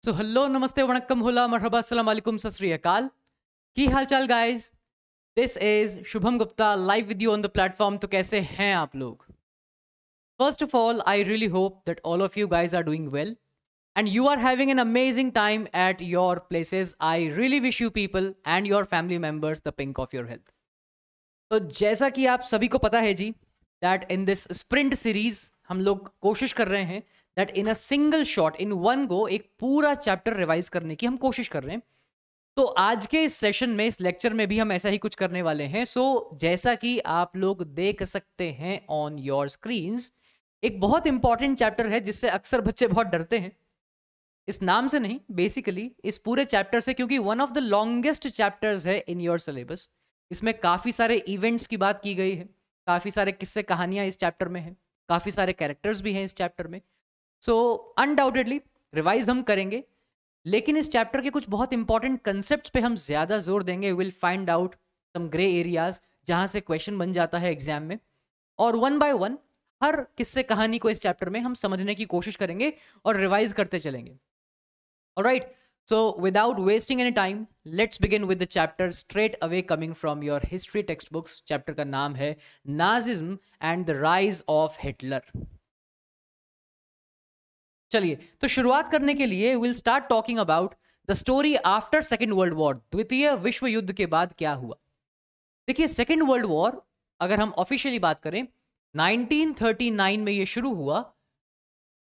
So hello नमस्ते वणक्कम होला मरहबा अस्सलाम वालेकुम सत श्री अकाल की हाल चाल guys. This is Shubham Gupta live with you on the platform. तो कैसे हैं आप लोग? First of all I really hope that all of you guys are doing well and you are having an amazing time at your places. I really wish you people and your family members the pink of your health. तो जैसा कि आप सभी को पता है जी that in this sprint series हम लोग कोशिश कर रहे हैं that in a single shot in one go एक पूरा चैप्टर रिवाइज करने की हम कोशिश कर रहे हैं। तो आज के इस सेशन में, इस लेक्चर में भी हम ऐसा ही कुछ करने वाले हैं। सो जैसा कि आप लोग देख सकते हैं ऑन योर स्क्रीन्स, एक बहुत इंपॉर्टेंट चैप्टर है जिससे अक्सर बच्चे बहुत डरते हैं। इस नाम से नहीं, बेसिकली इस पूरे चैप्टर से, क्योंकि one of the longest chapters है इन योर सिलेबस। इसमें काफ़ी सारे इवेंट्स की बात की गई है, काफ़ी सारे किस्से कहानियां इस चैप्टर में हैं, काफ़ी सारे कैरेक्टर्स भी हैं इस चैप्टर में। सो अनडाउटेडली रिवाइज हम करेंगे, लेकिन इस चैप्टर के कुछ बहुत इंपॉर्टेंट कंसेप्ट्स पे हम ज़्यादा जोर देंगे। Will find out some grey areas जहाँ से क्वेश्चन बन जाता है एग्जाम में, और वन बाय वन हर किस्से कहानी को इस चैप्टर में हम समझने की कोशिश करेंगे और रिवाइज करते चलेंगे। Alright, so without wasting any time, let's begin with the chapter straight away coming from your history textbooks. Chapter का नाम है Nazism and the Rise of Hitler. चलिए, तो शुरुआत करने के लिए we'll start talking about the story after Second World War. द्वितीय विश्व युद्ध के बाद क्या हुआ? देखिए, Second World War अगर हम ऑफिशियली बात करें 1939 में ये शुरू हुआ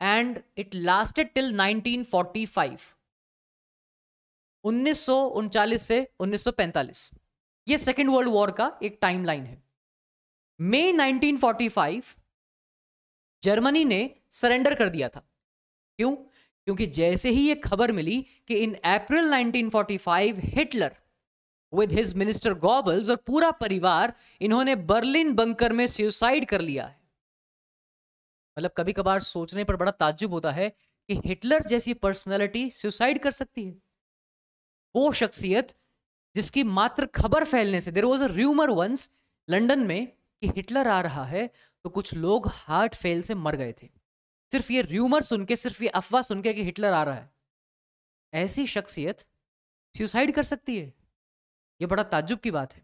and it lasted till 1945. 1939 से 1945 ये सेकेंड वर्ल्ड वॉर का एक टाइमलाइन है। मई 1945 जर्मनी ने सरेंडर कर दिया था। क्यों? क्योंकि जैसे ही ये खबर मिली कि इन अप्रैल 1945 Hitler with his minister gobbles और पूरा परिवार, इन्होंने बर्लिन बंकर में सुसाइड कर लिया है। मतलब कभी कभार सोचने पर बड़ा ताज्जुब होता है कि हिटलर जैसी पर्सनैलिटी सुसाइड कर सकती है। वो शख्सियत जिसकी मात्र खबर फैलने से, there was a rumour once London में कि हिटलर आ रहा है, तो कुछ लोग हार्ट फेल से मर गए थे, सिर्फ ये र्यूमर सुन के, सिर्फ ये अफवाह सुन के कि हिटलर आ रहा है। ऐसी शख्सियत सुसाइड कर सकती है, ये बड़ा ताज्जुब की बात है।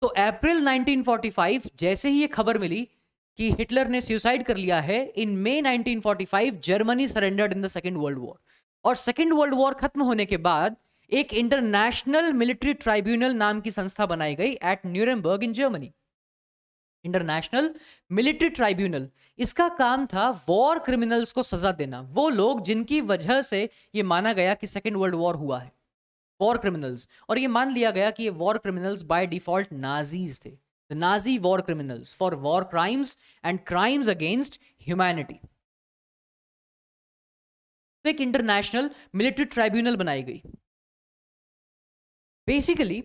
तो अप्रैल 1945 जैसे ही ये खबर मिली कि हिटलर ने सुसाइड कर लिया है, इन मई 1945 Germany surrendered in the second world war. और सेकेंड वर्ल्ड वॉर खत्म होने के बाद एक इंटरनेशनल मिलिट्री ट्राइब्यूनल नाम की संस्था बनाई गई at Nuremberg in Germany. International military tribunal, इसका काम था वॉर क्रिमिनल्स को सजा देना। वो लोग जिनकी वजह से ये माना गया कि सेकेंड वर्ल्ड वॉर हुआ है, वॉर क्रिमिनल्स। और ये मान लिया गया कि ये war criminals by default Nazis थे, the Nazi war criminals for war crimes and crimes against humanity. तो एक इंटरनेशनल मिलिट्री ट्राइब्यूनल बनाई गई। बेसिकली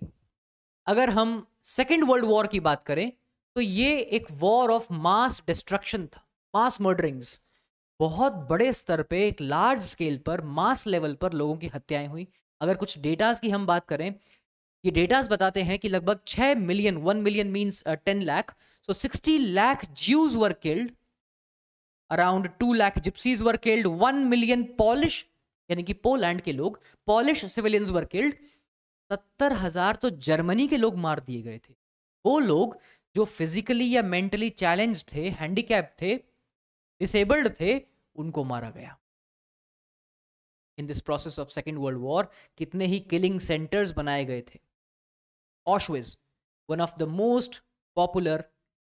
अगर हम सेकेंड वर्ल्ड वॉर की बात करें तो ये एक वॉर ऑफ मास डिस्ट्रक्शन था, मास मर्डरिंग्स। बहुत बड़े स्तर पे, एक लार्ज स्केल पर, मास लेवल पर लोगों की हत्याएं हुई। अगर कुछ डेटास की हम बात करें, ये डेटास बताते हैं कि लगभग 6 million, 1 million means 10 lakh, so 60 lakh Jews were killed, around 2 lakh gypsies were killed, 1 million polish यानी कि पोलैंड के लोग, पॉलिश सिविलियंस वर किल्ड, 70,000 तो जर्मनी के लोग मार दिए गए थे। वो लोग जो फिजिकली या मेंटली चैलेंज थे, हैंडीकैप थे, डिसेबल्ड थे, उनको मारा गया। In this process of second world war कितने ही किलिंग सेंटर्स बनाए गए थे। ऑशविज, one of the most popular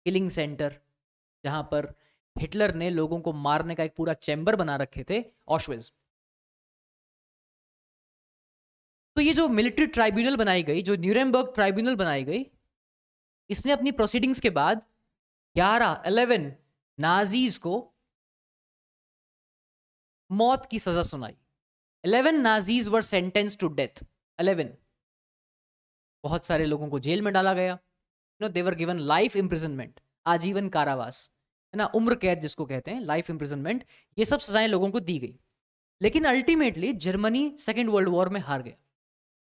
killing centre, जहां पर हिटलर ने लोगों को मारने का एक पूरा चैम्बर बना रखे थे, ऑशविज। तो ये जो मिलिट्री ट्राइब्यूनल बनाई गई, जो न्यूरेमबर्ग ट्राइब्यूनल बनाई गई, इसने अपनी प्रोसीडिंग्स के बाद 11 नाजीज को मौत की सजा सुनाई। 11 Nazis were sentence to death. 11 बहुत सारे लोगों को जेल में डाला गया। They were given life imprisonment, आजीवन कारावास, है ना, उम्र कैद जिसको कहते हैं, लाइफ इम्प्रिजनमेंट, ये सब सजाएं लोगों को दी गई। लेकिन ultimately Germany second world war में हार गया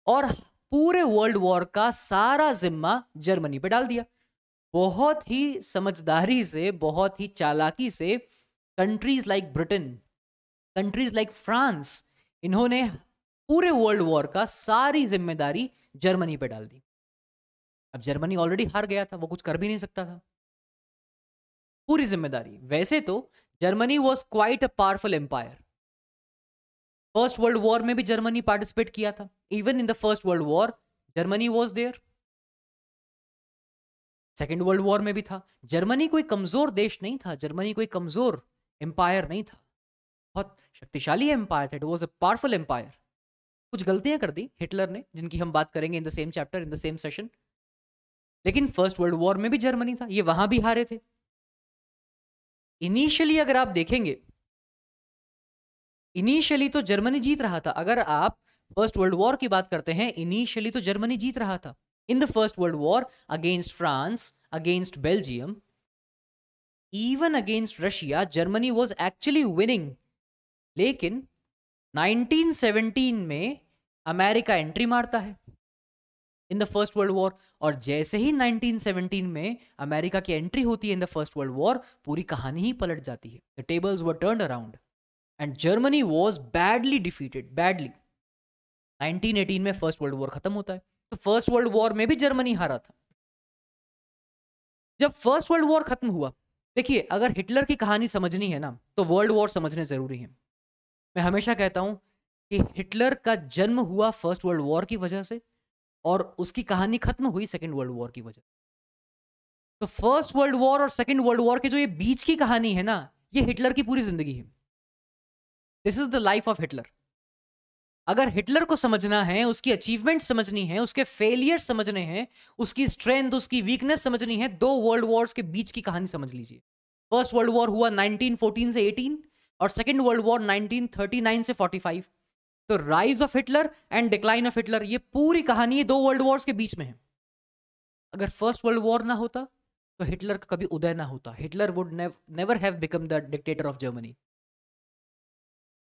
और पूरे वर्ल्ड वॉर का सारा जिम्मा जर्मनी पे डाल दिया। बहुत ही समझदारी से, बहुत ही चालाकी से countries like Britain, countries like France, इन्होंने पूरे वर्ल्ड वॉर का सारी जिम्मेदारी जर्मनी पे डाल दी। अब जर्मनी ऑलरेडी हार गया था, वो कुछ कर भी नहीं सकता था, पूरी जिम्मेदारी। वैसे तो Germany was quite a powerful empire. First world war में भी जर्मनी पार्टिसिपेट किया था, even in the first world war Germany was there. Second world war में भी था। जर्मनी कोई कमजोर देश नहीं था, जर्मनी कोई कमजोर एम्पायर नहीं था, बहुत शक्तिशाली एम्पायर था। It was a powerful empire. कुछ गलतियां कर दी हिटलर ने, जिनकी हम बात करेंगे in the same chapter, in the same session. लेकिन फर्स्ट वर्ल्ड वॉर में भी जर्मनी था, ये वहां भी हारे थे। इनिशियली अगर आप देखेंगे, इनिशियली तो जर्मनी जीत रहा था। अगर आप फर्स्ट वर्ल्ड वॉर की बात करते हैं, इनिशियली तो जर्मनी जीत रहा था। इन the first world war against France, against Belgium, even against Russia, Germany was actually winning. लेकिन 1917 में अमेरिका एंट्री मारता है इन द फर्स्ट वर्ल्ड वॉर, और जैसे ही 1917 में अमेरिका की एंट्री होती है इन द फर्स्ट वर्ल्ड वॉर, पूरी कहानी ही पलट जाती है। The tables were turned around and Germany was badly defeated, badly. 1918 में फर्स्ट वर्ल्ड वॉर खत्म होता है। तो फर्स्ट वर्ल्ड वॉर में भी जर्मनी हारा था। जब फर्स्ट वर्ल्ड वॉर खत्म हुआ, देखिए अगर हिटलर की कहानी समझनी है ना, तो वर्ल्ड वॉर समझने जरूरी है। मैं हमेशा कहता हूं कि हिटलर का जन्म हुआ फर्स्ट वर्ल्ड वॉर की वजह से, और उसकी कहानी खत्म हुई सेकेंड वर्ल्ड वॉर की वजह। तो फर्स्ट वर्ल्ड वॉर और सेकेंड वर्ल्ड वॉर के जो ये बीच की कहानी है ना, ये हिटलर की पूरी जिंदगी है। This is the life of Hitler. अगर हिटलर को समझना है, उसकी अचीवमेंट समझनी है, उसके फेलियर समझने हैं, उसकी स्ट्रेंथ, उसकी वीकनेस समझनी है, दो वर्ल्ड वॉर्स के बीच की कहानी समझ लीजिए। फर्स्ट वर्ल्ड वॉर हुआ 1914 से 18 और सेकेंड वर्ल्ड वॉर 1939 से 45। तो rise of Hitler and decline of Hitler, ये पूरी कहानी दो वर्ल्ड वॉर्स के बीच में है। अगर फर्स्ट वर्ल्ड वॉर ना होता तो हिटलर का कभी उदय ना होता। Hitler would never have become the dictator of Germany.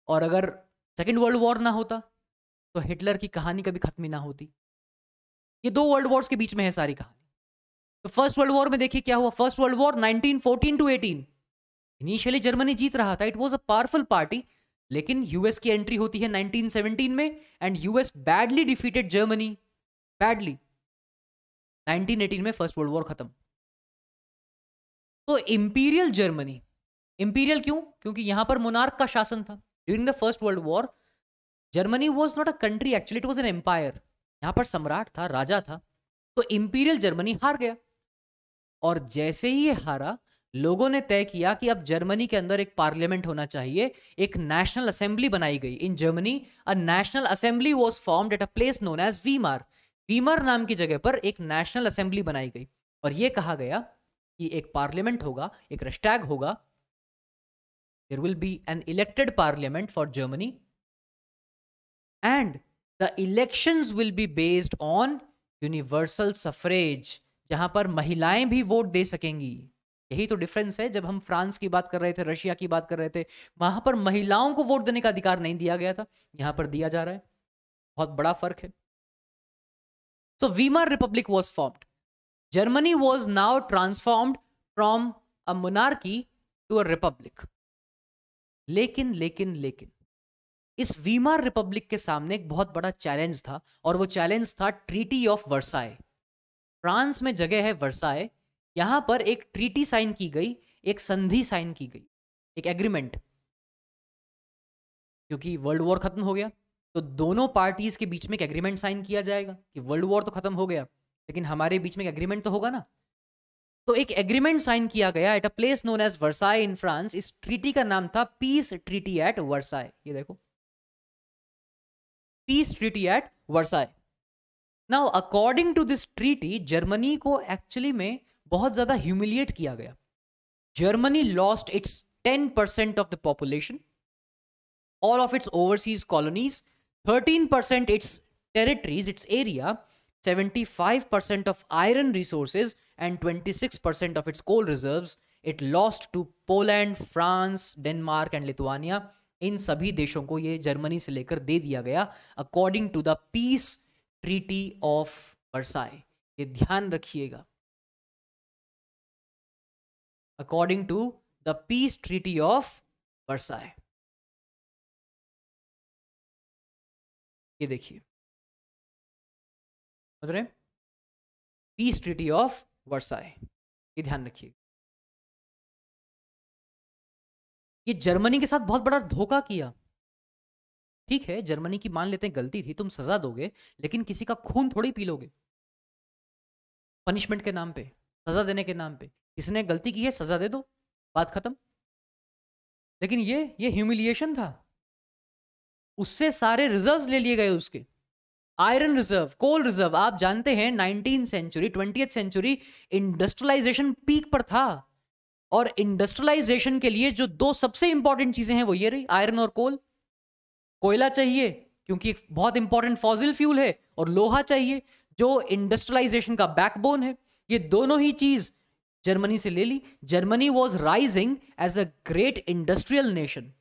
और अगर सेकेंड वर्ल्ड वॉर ना होता तो हिटलर की कहानी कभी खत्म ही ना होती। ये दो वर्ल्ड वॉर्स के बीच में है सारी कहानी। तो फर्स्ट वर्ल्ड वॉर में देखिए क्या हुआ। First world war 1914 to 18, initially Germany जीत रहा था, it was a powerful party. लेकिन यूएस की एंट्री होती है 1917 में and US badly defeated Germany, badly. 1918 में फर्स्ट वर्ल्ड वॉर खत्म। तो इंपीरियल जर्मनी, इंपीरियल क्यों? क्योंकि यहां पर मोनार्क का शासन था। During the first world war Germany was not a country, actually it was an empire. यहां पर सम्राट था, राजा था। तो इंपीरियल जर्मनी हार गया, और जैसे ही ये हारा, लोगों ने तय किया कि अब जर्मनी के अंदर एक पार्लियामेंट होना चाहिए। एक नेशनल असेंबली बनाई गई in Germany. A national assembly was formed at a place known as Weimar. Weimar नाम की जगह पर एक नेशनल असेंबली बनाई गई, और यह कहा गया कि एक पार्लियामेंट होगा, एक रिक्सटैग होगा। There will be an elected parliament for Germany and the elections will be based on universal suffrage, जहां पर महिलाएं भी वोट दे सकेंगी। यही तो डिफरेंस है। जब हम फ्रांस की बात कर रहे थे, रशिया की बात कर रहे थे, वहां पर महिलाओं को वोट देने का अधिकार नहीं दिया गया था, यहां पर दिया जा रहा है। बहुत बड़ा फर्क है। So Weimar republic was formed. Germany was now transformed from a monarchy to a republic. लेकिन लेकिन लेकिन इस वीमार रिपब्लिक के सामने एक बहुत बड़ा चैलेंज था, और वो चैलेंज था ट्रीटी ऑफ वर्साए। फ्रांस में जगह है वर्साए, यहां पर एक ट्रीटी साइन की गई, एक संधि साइन की गई, एक एग्रीमेंट। क्योंकि वर्ल्ड वॉर खत्म हो गया, तो दोनों पार्टीज के बीच में एक एग्रीमेंट साइन किया जाएगा कि वर्ल्ड वॉर तो खत्म हो गया, लेकिन हमारे बीच में एक एग्रीमेंट तो होगा ना। तो एक एग्रीमेंट साइन किया गया at a place known as Versailles in France. इस ट्रीटी का नाम था पीस ट्रीटी एट वर्साए। ये देखो, peace treaty at Versailles. Now according to this treaty, Germany को एक्चुअली में बहुत ज्यादा ह्यूमिलिएट किया गया। Germany lost its 10% of the population, all of its overseas colonies, 13% its territories, its area, 75% of iron resources, and 26% of its coal reserves. It lost to Poland, France, Denmark and Lithuania. इन सभी देशों को ये Germany से लेकर दे दिया गया according to the peace treaty of Versailles. ये ध्यान रखिएगा, according to the peace treaty of Versailles. ये देखिए, समझ रहे, पीस ट्रीटी ऑफ वर्साई, ये ध्यान रखिए। ये जर्मनी के साथ बहुत बड़ा धोखा किया। ठीक है, जर्मनी की मान लेते हैं गलती थी, तुम सजा दोगे, लेकिन किसी का खून थोड़ी पी लोगे पनिशमेंट के नाम पे, सजा देने के नाम पे। किसने गलती की है, सजा दे दो, बात खत्म। लेकिन ये ह्यूमिलिएशन था। उससे सारे रिजर्व्स ले लिए गए उसके, आयरन रिजर्व, कोल रिजर्व। आप जानते हैं 19th century 20th century industrialisation peak पर था, और इंडस्ट्रियलाइजेशन के लिए जो दो सबसे इंपॉर्टेंट चीजें हैं वो ये रही, आयरन और कोल। कोयला चाहिए क्योंकि एक बहुत इंपॉर्टेंट फॉसिल फ्यूल है, और लोहा चाहिए जो इंडस्ट्रियलाइजेशन का बैकबोन है। ये दोनों ही चीज जर्मनी से ले ली। Germany was rising as a great industrial nation.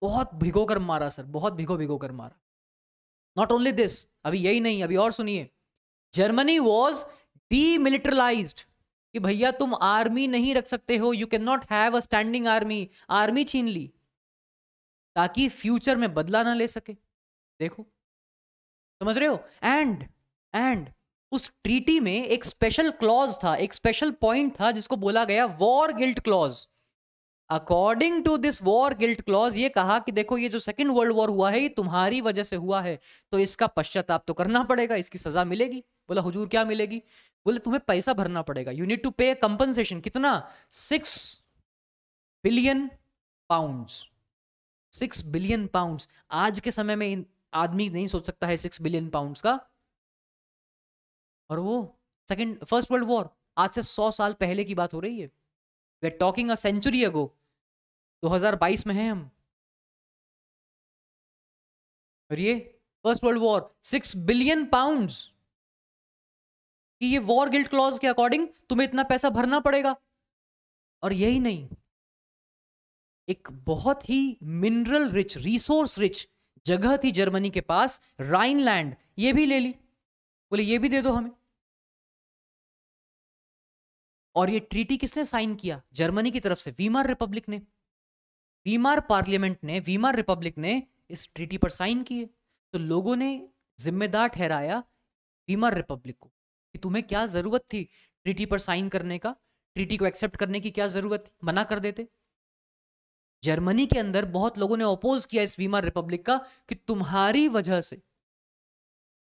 बहुत भिगो कर मारा सर, बहुत भिगो भिगो कर मारा। नॉट ओनली दिस, अभी यही नहीं, अभी और सुनिए। जर्मनी वॉज डीमिलिटरलाइज्ड, कि भैया तुम आर्मी नहीं रख सकते हो, you can not have a standing army. Army छीन ली ताकि फ्यूचर में बदला ना ले सके। देखो, समझ रहे हो। एंड उस ट्रीटी में एक स्पेशल क्लॉज था, एक स्पेशल पॉइंट था जिसको बोला गया war guilt clause. According to this war guilt clause ये कहा कि देखो, ये जो सेकंड वर्ल्ड वॉर हुआ है ये तुम्हारी वजह से हुआ है, तो इसका पश्चाताप तो करना पड़ेगा, इसकी सजा मिलेगी। बोला हुजूर क्या मिलेगी? बोले तुम्हें पैसा भरना पड़ेगा, यू नीड टू पे कंपनसेशन। कितना? 6 बिलियन पाउंड्स। 6 billion pounds. आज के समय में आदमी नहीं सोच सकता है 6 बिलियन पाउंड्स का। और वो फर्स्ट वर्ल्ड वॉर, आज से 100 साल पहले की बात हो रही है। We are talking a century ago. 2022 में हैं हम, और ये first world war 6 billion pounds कि ये वॉर गिल्ट क्लॉज के अकॉर्डिंग तुम्हें इतना पैसा भरना पड़ेगा। और यही नहीं, एक बहुत ही मिनरल रिच, रिसोर्स रिच जगह थी जर्मनी के पास, राइनलैंड, ये भी ले ली। बोले ये भी दे दो हमें। और ये ट्रीटी किसने साइन किया? जर्मनी की तरफ से वीमार रिपब्लिक ने। वीमार पार्लियामेंट ने, वीमार रिपब्लिक ने इस ट्रीटी पर साइन किए। तो लोगों ने जिम्मेदार ठहराया वीमार रिपब्लिक को कि तुम्हें क्या जरूरत थी ट्रीटी पर साइन करने का, ट्रीटी को एक्सेप्ट करने की क्या जरूरत थी, मना कर देते। जर्मनी के अंदर बहुत लोगों ने अपोज किया इस वीमार रिपब्लिक का कि तुम्हारी वजह से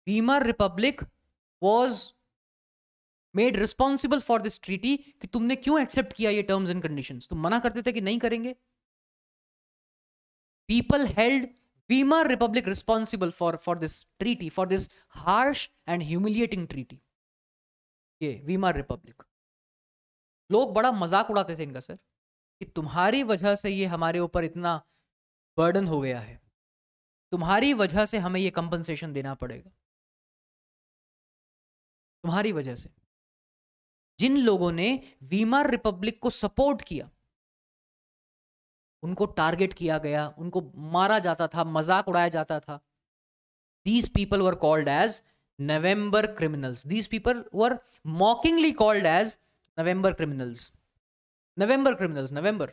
Weimar republic was made responsible for this treaty, कि तुमने क्यों एक्सेप्ट किया ये टर्म्स एंड कंडीशंस। तुम मना करते थे कि नहीं करेंगे। People held Weimar republic responsible for this treaty, for this harsh and humiliating treaty. ये वीमार रिपब्लिक, लोग बड़ा मजाक उड़ाते थे इनका सर, कि तुम्हारी वजह से ये हमारे ऊपर इतना बर्डन हो गया है, तुम्हारी वजह से हमें ये कंपनसेशन देना पड़ेगा, तुम्हारी वजह से। जिन लोगों ने वीमार रिपब्लिक को सपोर्ट किया उनको टारगेट किया गया, उनको मारा जाता था, मजाक उड़ाया जाता था। These people were called as November criminals. These people were mockingly called as November criminals. November criminals, November.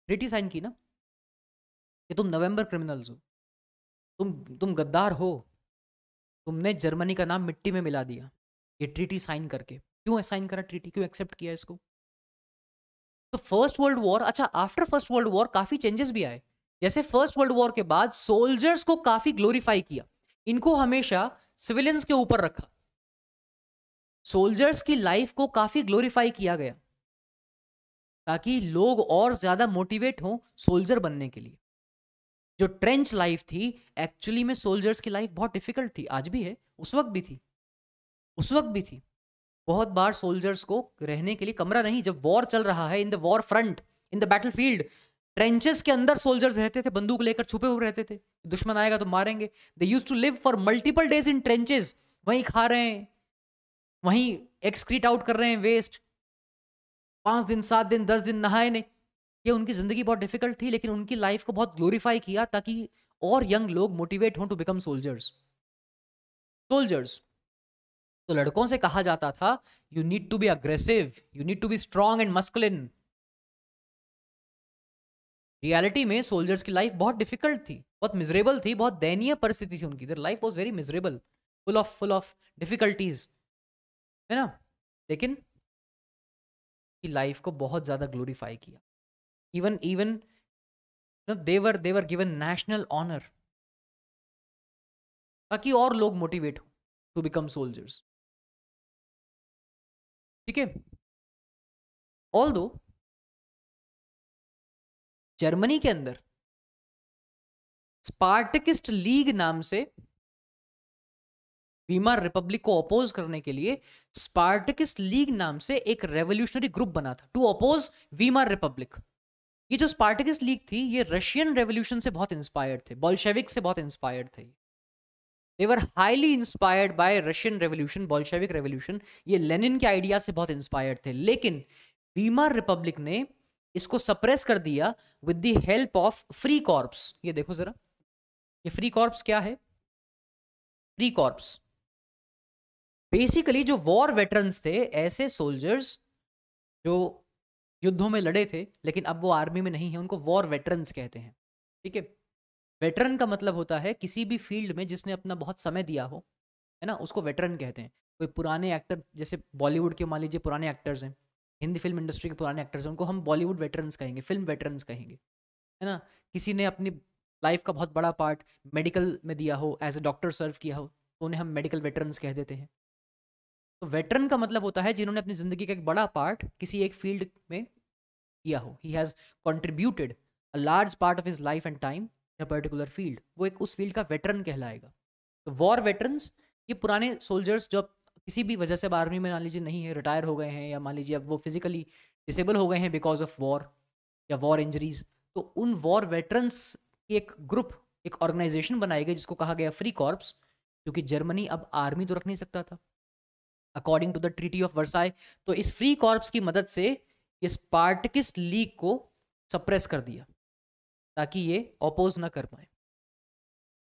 Treaty sign की ना कि तुम नवंबर क्रिमिनल्स हो, तुम गद्दार हो, तुमने जर्मनी का नाम मिट्टी में मिला दिया ये ट्रीटी साइन करके। क्यों साइन करा ट्रीटी, क्यों एक्सेप्ट किया इसको? तो फर्स्ट वर्ल्ड वॉर, अच्छा आफ्टर फर्स्ट वर्ल्ड वॉर काफी चेंजेस भी आए। जैसे फर्स्ट वर्ल्ड वॉर के बाद सोल्जर्स को काफी ग्लोरीफाई किया, इनको हमेशा सिविलियंस के ऊपर रखा, सोल्जर्स की लाइफ को काफी ग्लोरीफाई किया गया ताकि लोग और ज्यादा मोटिवेट हों सोल्जर बनने के लिए। जो ट्रेंच लाइफ थी, एक्चुअली में सोल्जर्स की लाइफ बहुत डिफिकल्ट थी, आज भी है, उस वक्त भी थी, उस वक्त भी थी। बहुत बार सोल्जर्स को रहने के लिए कमरा नहीं, जब वॉर चल रहा है, in the war front, in the battlefield, trenches के अंदर सोल्जर्स रहते थे, बंदूक लेकर छुपे हुए रहते थे, दुश्मन आएगा तो मारेंगे। They use to live for multiple days in trenches, वहीं खा रहे हैं, वहीं एक्सक्रीट आउट कर रहे हैं वेस्ट, 5 दिन 7 दिन 10 दिन नहाए नहीं। ये उनकी जिंदगी बहुत डिफिकल्ट थी, लेकिन उनकी लाइफ को बहुत ग्लोरीफाई किया ताकि और यंग लोग मोटिवेट हों टू बिकम सोल्जर्स। तो लड़कों से कहा जाता था you need to be aggressive, you need to be strong and masculine. Reality में सोल्जर्स की लाइफ बहुत डिफिकल्ट थी, बहुत मिजरेबल थी, बहुत दयनीय परिस्थिति थी उनकी। Their life was very miserable, full of difficulties, है ना। लेकिन की लाइफ को बहुत ज्यादा ग्लोरीफाई किया। Even even they were given national honour, ताकि और लोग मोटिवेट हो टू बिकम सोल्जर्स। ठीक है। ऑल्दो जर्मनी के अंदर स्पार्टकिस्ट लीग नाम से, वीमार रिपब्लिक को अपोज करने के लिए स्पार्टकिस्ट लीग नाम से एक रेवोल्यूशनरी ग्रुप बना था टू अपोज वीमार रिपब्लिक। ये जो स्पार्टकिस्ट लीग थी ये रशियन रेवोल्यूशन से बहुत इंस्पायर्ड थे, बोल्शेविक से बहुत इंस्पायर्ड थे। They were highly inspired by Russian revolution, Bolshevik revolution. ये लेनिन के आइडिया से बहुत इंस्पायर्ड थे। लेकिन वीमार रिपब्लिक ने इसको सप्रेस कर दिया with the help of free corps. ये देखो जरा, ये फ्री कॉर्प्स क्या है? फ्री कॉर्प्स बेसिकली जो वॉर वेटरन्स थे, ऐसे सोल्जर्स जो युद्धों में लड़े थे लेकिन अब वो आर्मी में नहीं है, उनको वॉर वेटरन्स कहते हैं। ठीक है। वेटरन का मतलब होता है किसी भी फील्ड में जिसने अपना बहुत समय दिया हो, है ना, उसको वेटरन कहते हैं। कोई पुराने एक्टर, जैसे बॉलीवुड के मान लीजिए पुराने एक्टर्स हैं, हिंदी फिल्म इंडस्ट्री के पुराने एक्टर्स हैं, उनको हम बॉलीवुड वेटरन्स कहेंगे, फिल्म वेटरन्स कहेंगे, है ना। किसी ने अपनी लाइफ का बहुत बड़ा पार्ट मेडिकल में दिया हो, एज ए डॉक्टर सर्व किया हो, तो उन्हें हम मेडिकल वेटरन्स कह देते हैं। तो वेटरन का मतलब होता है जिन्होंने अपनी जिंदगी का एक बड़ा पार्ट किसी एक फील्ड में किया हो। He has contributed a large part of his life and time in a particular field, वो एक उस फील्ड का वेटरन कहलाएगा। तो वॉर वेटरन्स ये पुराने सोल्जर्स जो किसी भी वजह से आर्मी में मान लीजिए नहीं है, रिटायर हो गए हैं, या मान लीजिए अब वो फिजिकली डिसेबल हो गए हैं बिकॉज ऑफ वॉर या वॉर इंजरीज, तो उन वॉर वेटरन्स की एक ग्रुप, एक ऑर्गेनाइजेशन बनाई गई जिसको कहा गया फ्री कॉर्प्स, क्योंकि जर्मनी अब आर्मी तो रख नहीं सकता था according to the treaty of Versailles. तो इस फ्री कॉर्प्स की मदद से ये स्पार्टकिस्ट लीग को सप्रेस कर दिया ताकि ये अपोज ना कर पाए।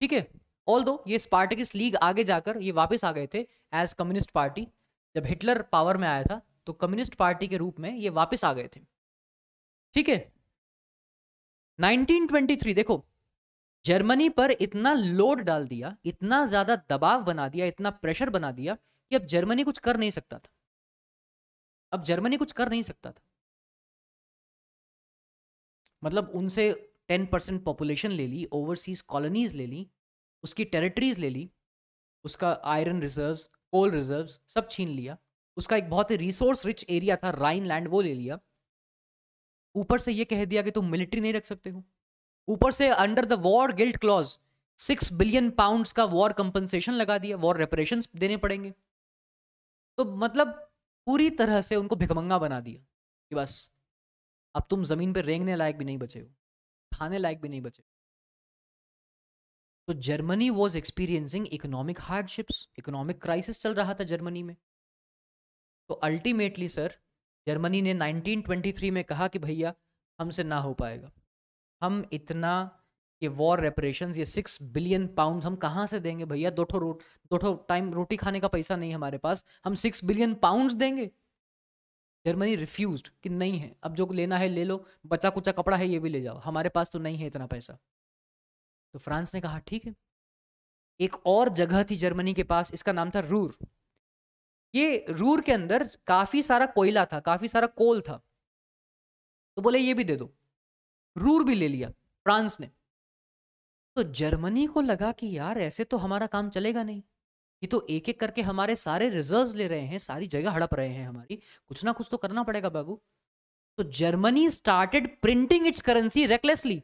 ठीक है। ऑल्दो ये स्पार्टकिस्ट लीग आगे जाकर ये वापस आ गए थे एज कम्युनिस्ट पार्टी। जब हिटलर पावर में आया था तो कम्युनिस्ट पार्टी के रूप में ये वापस आ गए थे। ठीक है। 1923 देखो, जर्मनी पर इतना लोड डाल दिया, इतना ज्यादा दबाव बना दिया, इतना प्रेशर बना दिया कि अब जर्मनी कुछ कर नहीं सकता था। अब जर्मनी कुछ कर नहीं सकता था। मतलब उनसे 10% पॉपुलेशन ले ली, ओवरसीज कॉलोनीज ले ली, उसकी टेरिटरीज ले ली, उसका आयरन रिजर्व्स, कोल रिजर्व्स सब छीन लिया, उसका एक बहुत ही रिसोर्स रिच एरिया था राइनलैंड, वो ले लिया। ऊपर से ये कह दिया कि तुम मिलिट्री नहीं रख सकते हो। ऊपर से under the war guilt clause 6 billion pounds का वॉर कंपनसेशन लगा दिया, वॉर रेपरेशंस देने पड़ेंगे। तो मतलब पूरी तरह से उनको भिखमंगा बना दिया कि बस अब तुम जमीन पे रेंगने लायक भी नहीं बचे हो, खाने लायक भी नहीं बचे। तो Germany was experiencing economic hardships, economic crisis चल रहा था जर्मनी में। तो अल्टीमेटली सर जर्मनी ने 1923 में कहा कि भैया हमसे ना हो पाएगा, हम इतना ये वॉर रेपरेशंस, ये 6 बिलियन पाउंड हम कहाँ से देंगे भैया? दो ठो टाइम रोटी खाने का पैसा नहीं हमारे पास, हम 6 बिलियन पाउंड्स देंगे? जर्मनी रिफ्यूज्ड कि नहीं है, अब जो लेना है ले लो, बचा कुचा कपड़ा है ये भी ले जाओ, हमारे पास तो नहीं है इतना पैसा। तो फ्रांस ने कहा ठीक है। एक और जगह थी जर्मनी के पास, इसका नाम था रूर। ये रूर के अंदर काफी सारा कोयला था, काफी सारा कोल था, तो बोले ये भी दे दो। रूर भी ले लिया फ्रांस ने। तो जर्मनी को लगा कि यार ऐसे तो हमारा काम चलेगा नहीं, ये तो एक एक करके हमारे सारे रिजर्व्स ले रहे हैं, सारी जगह हड़प रहे हैं हमारी, कुछ ना कुछ तो करना पड़ेगा बाबू। तो Germany started printing it's currency recklessly.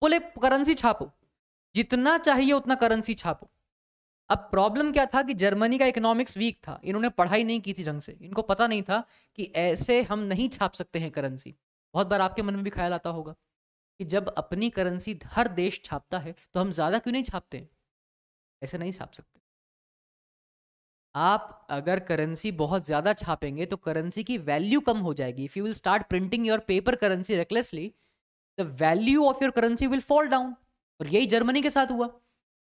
बोले करेंसी छापो, जितना चाहिए उतना करेंसी छापो। अब प्रॉब्लम क्या था कि जर्मनी का इकोनॉमिक्स वीक था, इन्होंने पढ़ाई नहीं की थी ढंग से, इनको पता नहीं था कि ऐसे हम नहीं छाप सकते हैं करेंसी। बहुत बार आपके मन में भी ख्याल आता होगा कि जब अपनी करेंसी हर देश छापता है तो हम ज्यादा क्यों नहीं छापते? ऐसे नहीं छाप सकते। आप अगर करेंसी बहुत ज्यादा छापेंगे तो करेंसी की वैल्यू कम हो जाएगी। If you will start printing your paper currency recklessly, the value of your currency will fall down. और यही जर्मनी के साथ हुआ।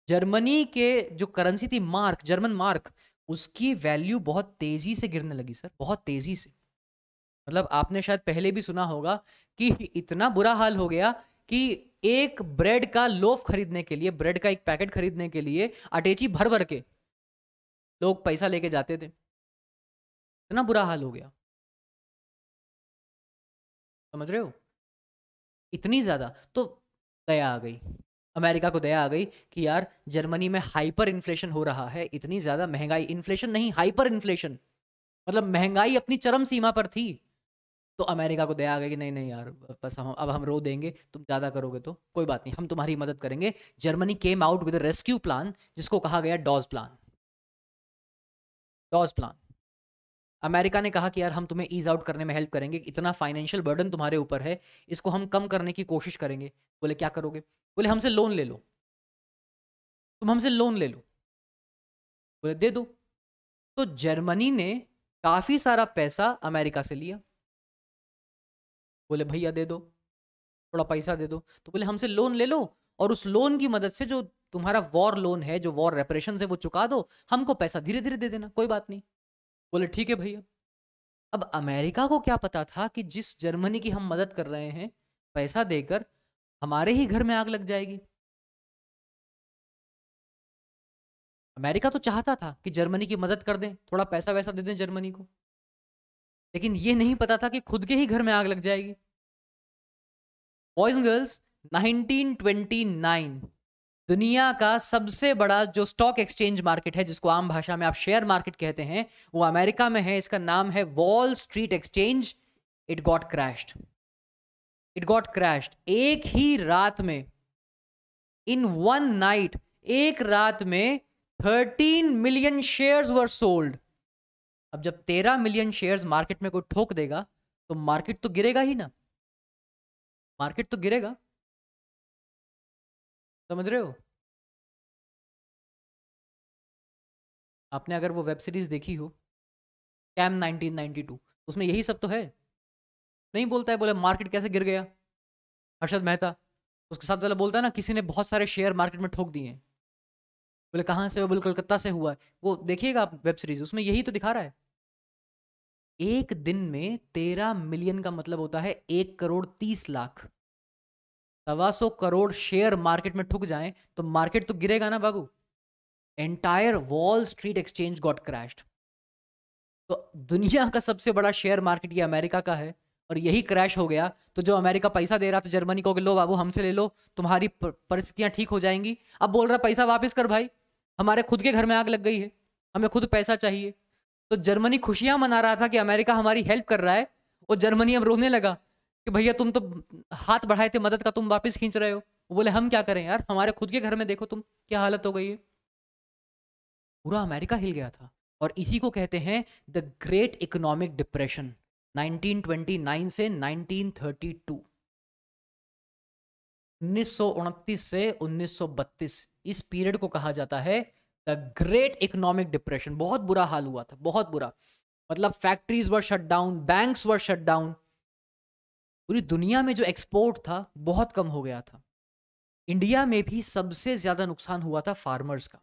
जर्मनी के जो करेंसी थी मार्क, जर्मन मार्क, उसकी वैल्यू बहुत तेजी से गिरने लगी सर, बहुत तेजी से। मतलब आपने शायद पहले भी सुना होगा कि इतना बुरा हाल हो गया कि एक ब्रेड का लोफ खरीदने के लिए, ब्रेड का एक पैकेट खरीदने के लिए अटैची भर भर के लोग पैसा लेके जाते थे। इतना बुरा हाल हो गया, समझ रहे हो? इतनी ज्यादा तो दया आ गई, अमेरिका को दया आ गई कि यार जर्मनी में हाइपर इन्फ्लेशन हो रहा है, इतनी ज्यादा महंगाई, इन्फ्लेशन नहीं हाइपर इन्फ्लेशन, मतलब महंगाई अपनी चरम सीमा पर थी। तो अमेरिका को दया आ गई कि नहीं नहीं यार, बस हम अब हम रो देंगे, तुम ज़्यादा करोगे तो कोई बात नहीं, हम तुम्हारी मदद करेंगे। Germany came out with rescue plan, जिसको कहा गया Dawes plan. Dawes plan, America ने कहा कि यार हम तुम्हें ईज आउट करने में हेल्प करेंगे, इतना फाइनेंशियल बर्डन तुम्हारे ऊपर है, इसको हम कम करने की कोशिश करेंगे। बोले क्या करोगे? बोले हमसे लोन ले लो, तुम हमसे लोन ले लो। बोले दे दो। तो जर्मनी ने काफ़ी सारा पैसा अमेरिका से लिया। बोले भैया दे दो, थोड़ा पैसा दे दो। तो बोले हमसे लोन ले लो, और उस लोन की मदद से जो तुम्हारा वॉर लोन है, जो वॉर रेपरेशन है, वो चुका दो, हमको पैसा धीरे धीरे दे देना, कोई बात नहीं। बोले ठीक है भैया। अब अमेरिका को क्या पता था कि जिस जर्मनी की हम मदद कर रहे हैं पैसा देकर, हमारे ही घर में आग लग जाएगी। अमेरिका तो चाहता था कि जर्मनी की मदद कर दें, थोड़ा पैसा वैसा दे दें जर्मनी को, लेकिन ये नहीं पता था कि खुद के ही घर में आग लग जाएगी। बॉयज एंड गर्ल्स, 1929 दुनिया का सबसे बड़ा जो स्टॉक एक्सचेंज मार्केट है, जिसको आम भाषा में आप शेयर मार्केट कहते हैं, वो अमेरिका में है। इसका नाम है wall Street exchange. It got crashed, it got crashed एक ही रात में, इन वन नाइट, एक रात में 13 मिलियन शेयर्स वर सोल्ड। अब जब 13 मिलियन शेयर्स मार्केट में कोई ठोक देगा तो मार्केट तो गिरेगा ही ना, मार्केट तो गिरेगा, समझ रहे हो? आपने अगर वो वेब सीरीज देखी हो कैम 1992, उसमें यही सब तो है। नहीं बोलता है, बोले मार्केट कैसे गिर गया, हर्षद मेहता उसके साथ वाला बोलता है ना, किसी ने बहुत सारे शेयर मार्केट में ठोक दिए हैं। बोले कहाँ से? वो बोले कलकत्ता से हुआ है। वो देखिएगा आप वेब सीरीज, उसमें यही तो दिखा रहा है। एक दिन में 13 मिलियन का मतलब होता है 1 करोड़ 30 लाख। 125 करोड़ शेयर मार्केट में ठुक जाएं तो मार्केट तो गिरेगा ना बाबू। Entire Wall Street exchange got crashed. तो दुनिया का सबसे बड़ा शेयर मार्केट ये अमेरिका का है, और यही क्रैश हो गया। तो जो अमेरिका पैसा दे रहा था जर्मनी को कि लो बाबू हमसे ले लो, तुम्हारी परिस्थितियां ठीक हो जाएंगी, अब बोल रहा पैसा वापस कर भाई, हमारे खुद के घर में आग लग गई है, हमें खुद पैसा चाहिए। तो जर्मनी खुशियां मना रहा था कि अमेरिका हमारी हेल्प कर रहा है, और जर्मनी अब रोने लगा कि भैया तुम तो हाथ बढ़ाए थे मदद का, तुम वापस खींच रहे हो। वो बोले हम क्या करें यार, हमारे खुद के घर में देखो तुम क्या हालत हो गई है। पूरा अमेरिका हिल गया था, और इसी को कहते हैं द ग्रेट इकोनॉमिक डिप्रेशन, 1929 से 1932, 1929 से 1932, इस पीरियड को कहा जाता है द ग्रेट इकोनॉमिक डिप्रेशन। बहुत बुरा हाल हुआ था, बहुत बुरा, मतलब factories were shut down, banks were shut down, पूरी दुनिया में जो एक्सपोर्ट था बहुत कम हो गया था। इंडिया में भी सबसे ज्यादा नुकसान हुआ था फार्मर्स का,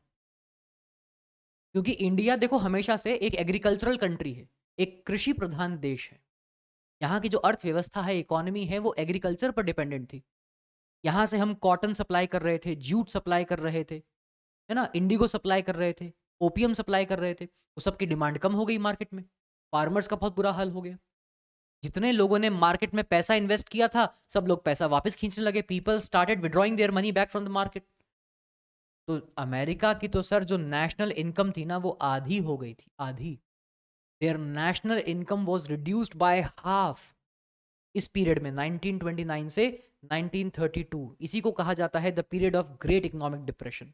क्योंकि इंडिया देखो हमेशा से एक एग्रीकल्चरल कंट्री है, एक कृषि प्रधान देश है। यहाँ की जो अर्थव्यवस्था है, इकोनॉमी है, वो एग्रीकल्चर पर डिपेंडेंट थी। यहाँ से हम कॉटन सप्लाई कर रहे थे, जूट सप्लाई कर रहे थे, है ना, इंडिगो सप्लाई कर रहे थे, ओपियम सप्लाई कर रहे थे। वो सबकी डिमांड कम हो गई मार्केट में, फार्मर्स का बहुत बुरा हाल हो गया। जितने लोगों ने मार्केट में पैसा इन्वेस्ट किया था, सब लोग पैसा वापस खींचने लगे। People started withdrawing their money back from the market. तो अमेरिका की तो सर जो नेशनल इनकम थी ना, वो आधी हो गई थी, आधी। There national income was reduced by half इस पीरियड में, 1929 से 1932। इसी को कहा जाता है the period of great economic depression,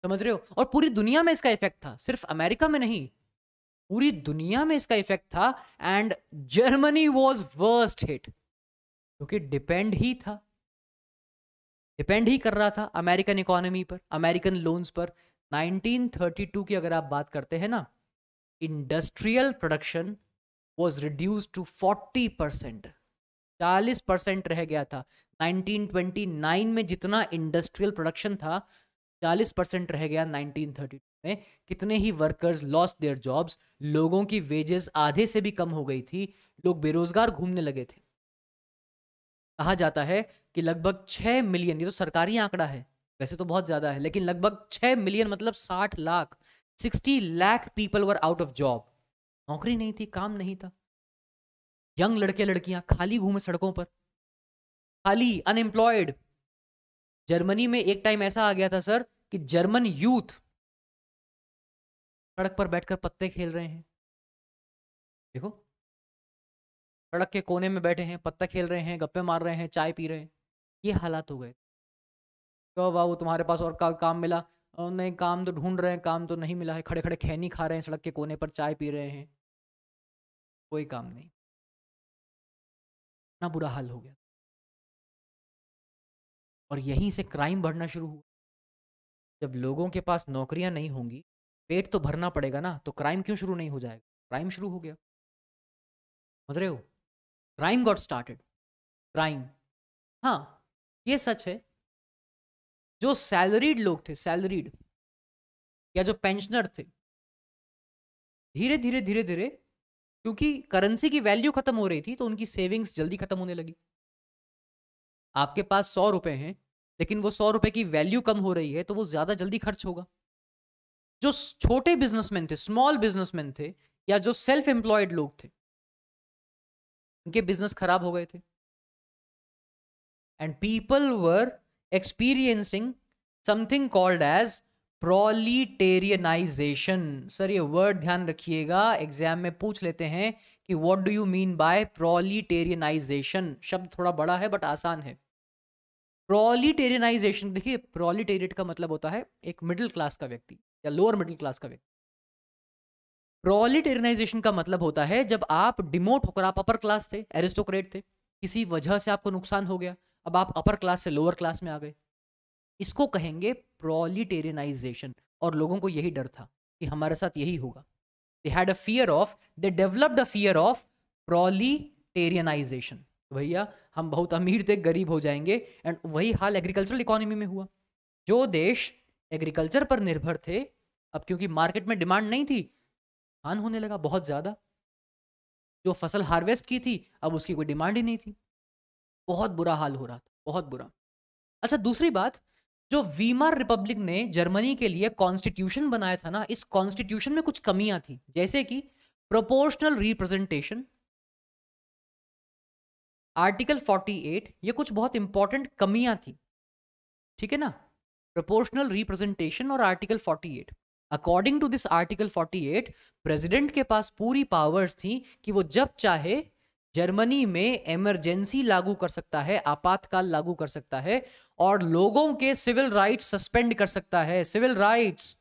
समझ रहे हो? और पूरी दुनिया में इसका इफेक्ट था, सिर्फ अमेरिका में नहीं, पूरी दुनिया में इसका इफेक्ट था। And Germany was worst hit, क्योंकि डिपेंड ही था, डिपेंड ही कर रहा था अमेरिकन इकोनॉमी पर, अमेरिकन लोन्स पर। 1932 की अगर आप बात करते हैं ना, industrial production was reduced to 40%, 40% रह गया था। 1929 में जितना इंडस्ट्रियल प्रोडक्शन था, 40% रह गया 1932 में। कितने ही वर्कर्स लॉस्ट देयर जॉब्स, लोगों की वेजेस आधे से भी कम हो गई थी, लोग बेरोजगार घूमने लगे थे। कहा जाता है कि लगभग 6 मिलियन, ये तो सरकारी आंकड़ा है, वैसे तो बहुत ज्यादा है, लेकिन लगभग 6 मिलियन मतलब 60 lakh, 60 lakh people were out of job. नौकरी नहीं थी, काम नहीं था। यंग लड़के लड़कियां खाली घूमे सड़कों पर, खाली अनएम्प्लॉयड। जर्मनी में एक टाइम ऐसा आ गया था सर कि जर्मन यूथ सड़क पर बैठकर पत्ते खेल रहे हैं। देखो, सड़क के कोने में बैठे हैं, पत्ता खेल रहे हैं, गप्पे मार रहे हैं, चाय पी रहे हैं। ये हालात हो गए। तो बाबू तुम्हारे पास और काम मिला? नहीं, काम तो ढूंढ रहे हैं, काम तो नहीं मिला है। खड़े खड़े खैनी खा रहे हैं सड़क के कोने पर, चाय पी रहे हैं, कोई काम नहीं। इतना बुरा हाल हो गया। और यहीं से क्राइम बढ़ना शुरू हुआ। जब लोगों के पास नौकरियां नहीं होंगी, पेट तो भरना पड़ेगा ना, तो क्राइम क्यों शुरू नहीं हो जाएगा? क्राइम शुरू हो गया, समझ रहे हो? Crime got started, crime. हाँ, ये सच है, जो सैलरीड लोग थे, सैलरीड या जो पेंशनर थे, धीरे धीरे धीरे धीरे, क्योंकि करेंसी की वैल्यू खत्म हो रही थी, तो उनकी सेविंग्स जल्दी खत्म होने लगी। आपके पास 100 रुपए हैं, लेकिन वो 100 रुपए की वैल्यू कम हो रही है, तो वो ज्यादा जल्दी खर्च होगा। जो छोटे बिजनेसमैन थे, स्मॉल बिजनेसमैन थे, या जो सेल्फ एम्प्लॉयड लोग थे, उनके बिजनेस खराब हो गए थे। And people were experiencing something called as proletarianisation. Sir ये वर्ड ध्यान रखिएगा, एग्जाम में पूछ लेते हैं कि what do you mean by proletarianisation. शब्द थोड़ा बड़ा है बट आसान है। प्रोलिटेरियनाइजेशन, देखिए प्रोलिटेरियट का मतलब होता है एक मिडिल क्लास का व्यक्ति या लोअर मिडिल क्लास का व्यक्ति। प्रोलिटेरियनाइजेशन का मतलब होता है जब आप डिमोट होकर, आप अपर क्लास थे, एरिस्टोक्रेट थे, किसी वजह से आपको नुकसान हो गया, अब आप अपर क्लास से लोअर क्लास में आ गए, इसको कहेंगे प्रोलिटेरियनाइजेशन। और लोगों को यही डर था कि हमारे साथ यही होगा। They had a fear of, they developed a fear of proletarianisation. तो भैया हम बहुत अमीर थे, गरीब हो जाएंगे। एंड वही हाल एग्रीकल्चरल इकोनॉमी में हुआ। जो देश एग्रीकल्चर पर निर्भर थे, अब क्योंकि मार्केट में डिमांड नहीं थी, नुकसान होने लगा बहुत ज्यादा। जो फसल हार्वेस्ट की थी, अब उसकी कोई डिमांड ही नहीं थी। बहुत बुरा हाल हो रहा था, बहुत बुरा। अच्छा, दूसरी बात, जो वीमार रिपब्लिक ने जर्मनी के लिए कॉन्स्टिट्यूशन बनाया था ना, इस कॉन्स्टिट्यूशन में कुछ कमियां थी, जैसे कि प्रोपोर्शनल रिप्रेजेंटेशन, आर्टिकल 48, ये कुछ बहुत इंपॉर्टेंट कमियां थी, ठीक है ना? प्रोपोर्शनल रिप्रेजेंटेशन और article 48। According to this article 48, president के पास पूरी पावर्स थी कि वो जब चाहे जर्मनी में इमरजेंसी लागू कर सकता है, आपातकाल लागू कर सकता है, और लोगों के सिविल राइट्स सस्पेंड कर सकता है। सिविल राइट्स,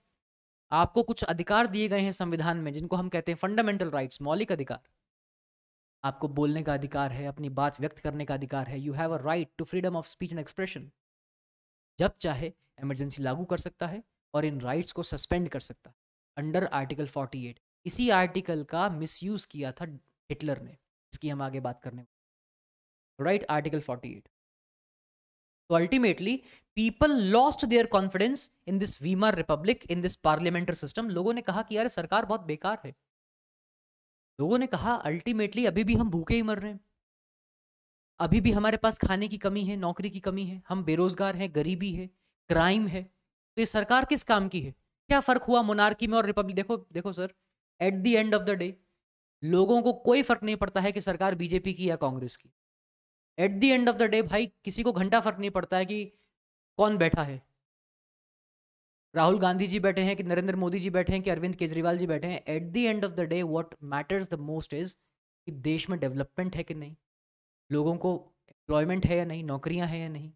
आपको कुछ अधिकार दिए गए हैं संविधान में, जिनको हम कहते हैं फंडामेंटल राइट्स, मौलिक अधिकार। आपको बोलने का अधिकार है, अपनी बात व्यक्त करने का अधिकार है। You have a right to freedom of speech and expression. जब चाहे इमरजेंसी लागू कर सकता है और इन राइट्स को सस्पेंड कर सकता है अंडर आर्टिकल 48। इसी आर्टिकल का मिसयूज किया था हिटलर ने, इसकी हम आगे बात करने, राइट? आर्टिकल 48। तो ultimately people lost their confidence in this Weimar republic, in this parliamentary system. लोगों ने कहा कि यार सरकार बहुत बेकार है। लोगों ने कहा अल्टीमेटली अभी भी हम भूखे ही मर रहे हैं, अभी भी हमारे पास खाने की कमी है, नौकरी की कमी है, हम बेरोजगार हैं, गरीबी है, क्राइम है, तो ये सरकार किस काम की है? क्या फर्क हुआ मोनार्की में और रिपब्लिक? देखो देखो sir, at the end of the day लोगों को कोई फर्क नहीं पड़ता है कि सरकार बीजेपी की या कांग्रेस की। At the end of the day भाई किसी को घंटा फर्क नहीं पड़ता है कि कौन बैठा है, राहुल गांधी जी बैठे हैं कि नरेंद्र मोदी जी बैठे हैं कि अरविंद केजरीवाल जी बैठे हैं। At the end of the day what matters the most is कि देश में डेवलपमेंट है कि नहीं, लोगों को एम्प्लॉयमेंट है या नहीं, नौकरियां हैं या नहीं,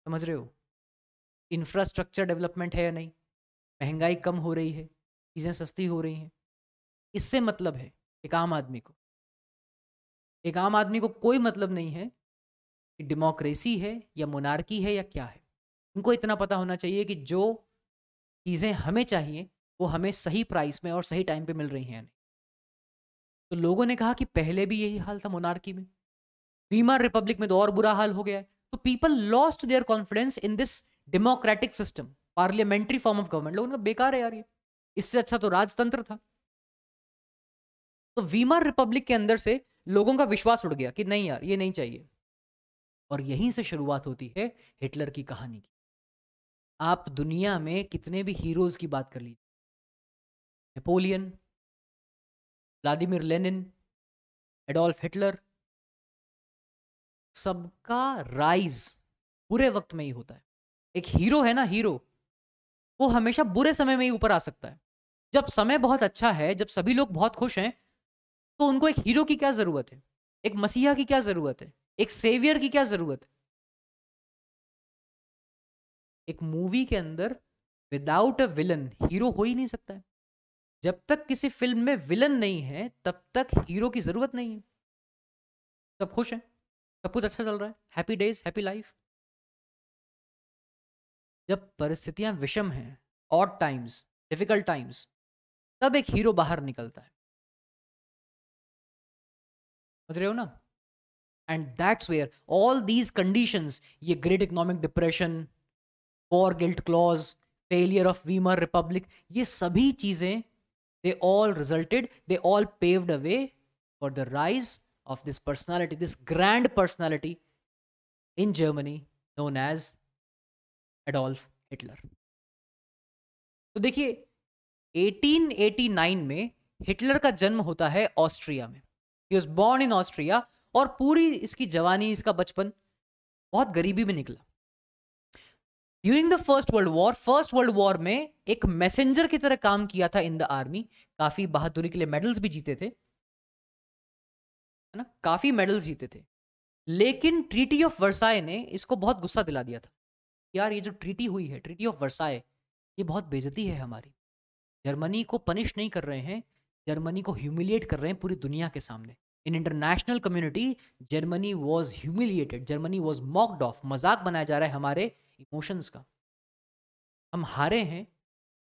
समझ रहे हो? इंफ्रास्ट्रक्चर डेवलपमेंट है या नहीं, महंगाई कम हो रही है, चीज़ें सस्ती हो रही हैं। इससे मतलब है एक आम आदमी को, एक आम आदमी को कोई मतलब नहीं है कि डेमोक्रेसी है या मोनार्की है या क्या है। उनको इतना पता होना चाहिए कि जो चीज़ें हमें चाहिए वो हमें सही प्राइस में और सही टाइम पे मिल रही हैं या नहीं। तो लोगों ने कहा कि पहले भी यही हाल था मोनार्की में, वीमार रिपब्लिक में तो और बुरा हाल हो गया है। तो people lost their confidence in this democratic system, parliamentary form of government. लोगों ने कहा बेकार है यार ये, इससे अच्छा तो राजतंत्र था। तो वीमार रिपब्लिक के अंदर से लोगों का विश्वास उड़ गया कि नहीं यार ये नहीं चाहिए। और यहीं से शुरुआत होती है हिटलर की कहानी की। आप दुनिया में कितने भी हीरोज की बात कर लीजिए, Napoleon, Vladimir Lenin, Adolf Hitler, सबका राइज बुरे वक्त में ही होता है। एक हीरो है ना, हीरो, वो हमेशा बुरे समय में ही ऊपर आ सकता है। जब समय बहुत अच्छा है, जब सभी लोग बहुत खुश हैं, तो उनको एक हीरो की क्या जरूरत है, एक मसीहा की क्या जरूरत है, एक सेवियर की क्या जरूरत है। एक मूवी के अंदर विदाउट अ विलन हीरो हो ही नहीं सकता है। जब तक किसी फिल्म में विलन नहीं है तब तक हीरो की जरूरत नहीं है। सब खुश हैं, सब कुछ अच्छा चल रहा है, हैप्पी डेज हैप्पी लाइफ। जब परिस्थितियां विषम हैं, ऑड टाइम्स, डिफिकल्ट टाइम्स, तब एक हीरो बाहर निकलता है। समझ रहे हो ना? And that's where all these conditions, ये great economic depression, war guilt clause, failure of Weimar republic, ये सभी चीजें, they all resulted, they all paved a way for the rise of this personality, this grand personality in Germany known as Adolf Hitler. तो देखिए 1889 में Hitler का जन्म होता है ऑस्ट्रिया में। He was born in Austria, और पूरी इसकी जवानी, इसका बचपन बहुत गरीबी में निकला। During the first world war में एक मैसेंजर की तरह काम किया था इन द आर्मी। काफी बहादुरी के लिए मेडल्स भी जीते थे, है ना, काफी मेडल्स जीते थे। लेकिन ट्रीटी ऑफ वर्साई ने इसको बहुत गुस्सा दिला दिया था। यार ये जो ट्रीटी हुई है, ट्रीटी ऑफ वर्साई, ये बहुत बेइज्जती है हमारी। जर्मनी को पनिश नहीं कर रहे हैं, जर्मनी को ह्यूमिलिएट कर रहे हैं पूरी दुनिया के सामने। In international community Germany was humiliated, Germany was mocked of. मजाक बनाया जा रहा है हमारे इमोशंस का। हम हारे हैं,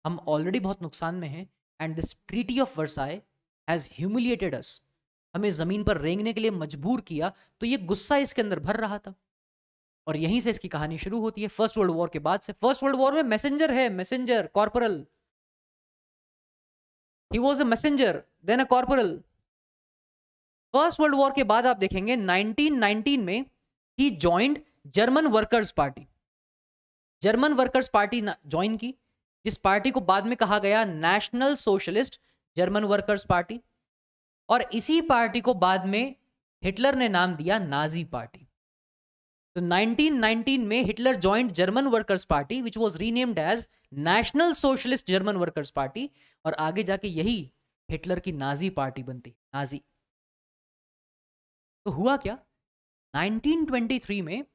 हम ऑलरेडी बहुत नुकसान में हैं, and this treaty of Versailles has humiliated us, हमें जमीन पर रेंगने के लिए मजबूर किया। तो ये गुस्सा इसके अंदर भर रहा था, और यहीं से इसकी कहानी शुरू होती है। फर्स्ट वर्ल्ड वॉर के बाद से, फर्स्ट वर्ल्ड वॉर में मैसेंजर है, messenger, corporal. He was a messenger then a corporal. First world war के बाद आप देखेंगे 1919 में he joined German workers party. German workers party join की, जिस पार्टी को बाद में कहा गया national socialist German workers party, और इसी पार्टी को बाद में हिटलर ने नाम दिया नाजी पार्टी। तो 1919 में Hitler joined German workers party which was renamed as national socialist German workers party, और आगे जाके यही हिटलर की नाजी पार्टी बनती, नाजी। तो हुआ क्या, 1923 में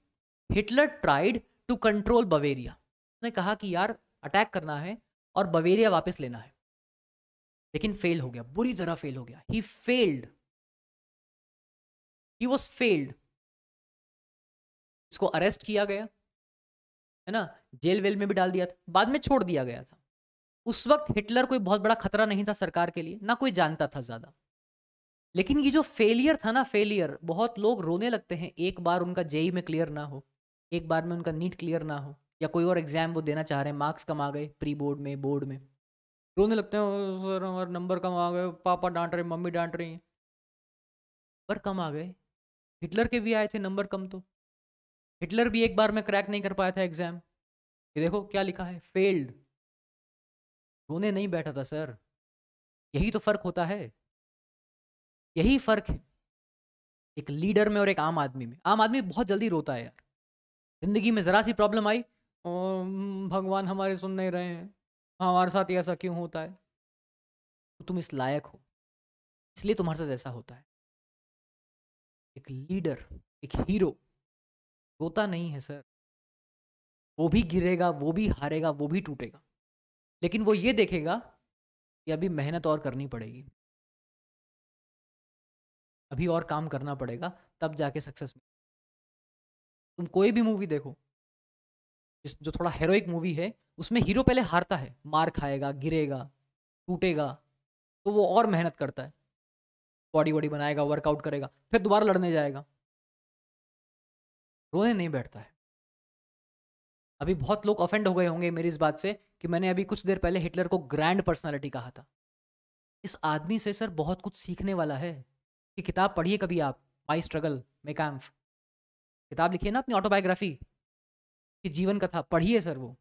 Hitler tried to control Bavaria. उसने कहा कि यार अटैक करना है और बवेरिया वापस लेना है, लेकिन फेल हो गया, बुरी तरह फेल हो गया। He failed, he was failed. इसको अरेस्ट किया गया, है ना, जेल वेल में भी डाल दिया था, बाद में छोड़ दिया गया था। उस वक्त हिटलर कोई बहुत बड़ा खतरा नहीं था सरकार के लिए, ना कोई जानता था ज्यादा। लेकिन ये जो फेलियर था ना, फेलियर, बहुत लोग रोने लगते हैं एक बार उनका जेई में क्लियर ना हो, एक बार में उनका नीट क्लियर ना हो, या कोई और एग्जाम वो देना चाह रहे हैं, मार्क्स कम आ गए प्री बोर्ड में, बोर्ड में, रोने लगते हैं, सर हमारे नंबर कम आ गए, पापा डांट रहे, मम्मी डांट रही हैं। पर कम आ गए, हिटलर के भी आए थे नंबर कम। तो हिटलर भी एक बार में क्रैक नहीं कर पाया था एग्जाम। ये देखो क्या लिखा है, फेल्ड। रोने नहीं बैठा था सर। यही तो फर्क होता है, यही फर्क है एक लीडर में और एक आम आदमी में। आम आदमी बहुत जल्दी रोता है यार, जिंदगी में जरा सी प्रॉब्लम आई, भगवान हमारे सुन नहीं रहे हैं, हमारे साथ ऐसा क्यों होता है। तो तुम इस लायक हो, इसलिए तुम्हारे साथ ऐसा होता है। एक लीडर, एक हीरो रोता नहीं है सर। वो भी गिरेगा, वो भी हारेगा, वो भी टूटेगा, लेकिन वो ये देखेगा कि अभी मेहनत और करनी पड़ेगी, अभी और काम करना पड़ेगा, तब जाके सक्सेस। तुम कोई भी मूवी देखो, जो थोड़ा हेरोइक मूवी है, उसमें हीरो पहले हारता है, मार खाएगा, गिरेगा, टूटेगा, तो वो और मेहनत करता है, बॉडी वॉडी बनाएगा, वर्कआउट करेगा, फिर दोबारा लड़ने जाएगा, रोने नहीं बैठता है। अभी बहुत लोग ऑफेंड हो गए होंगे मेरी इस बात से कि मैंने अभी कुछ देर पहले हिटलर को ग्रैंड पर्सनालिटी कहा था। इस आदमी से सर बहुत कुछ सीखने वाला है। कि किताब पढ़िए कभी आप, माई स्ट्रगल, मेकाम्फ। किताब लिखी है ना अपनी ऑटोबायोग्राफी की जीवन कथा, पढ़िए सर वो,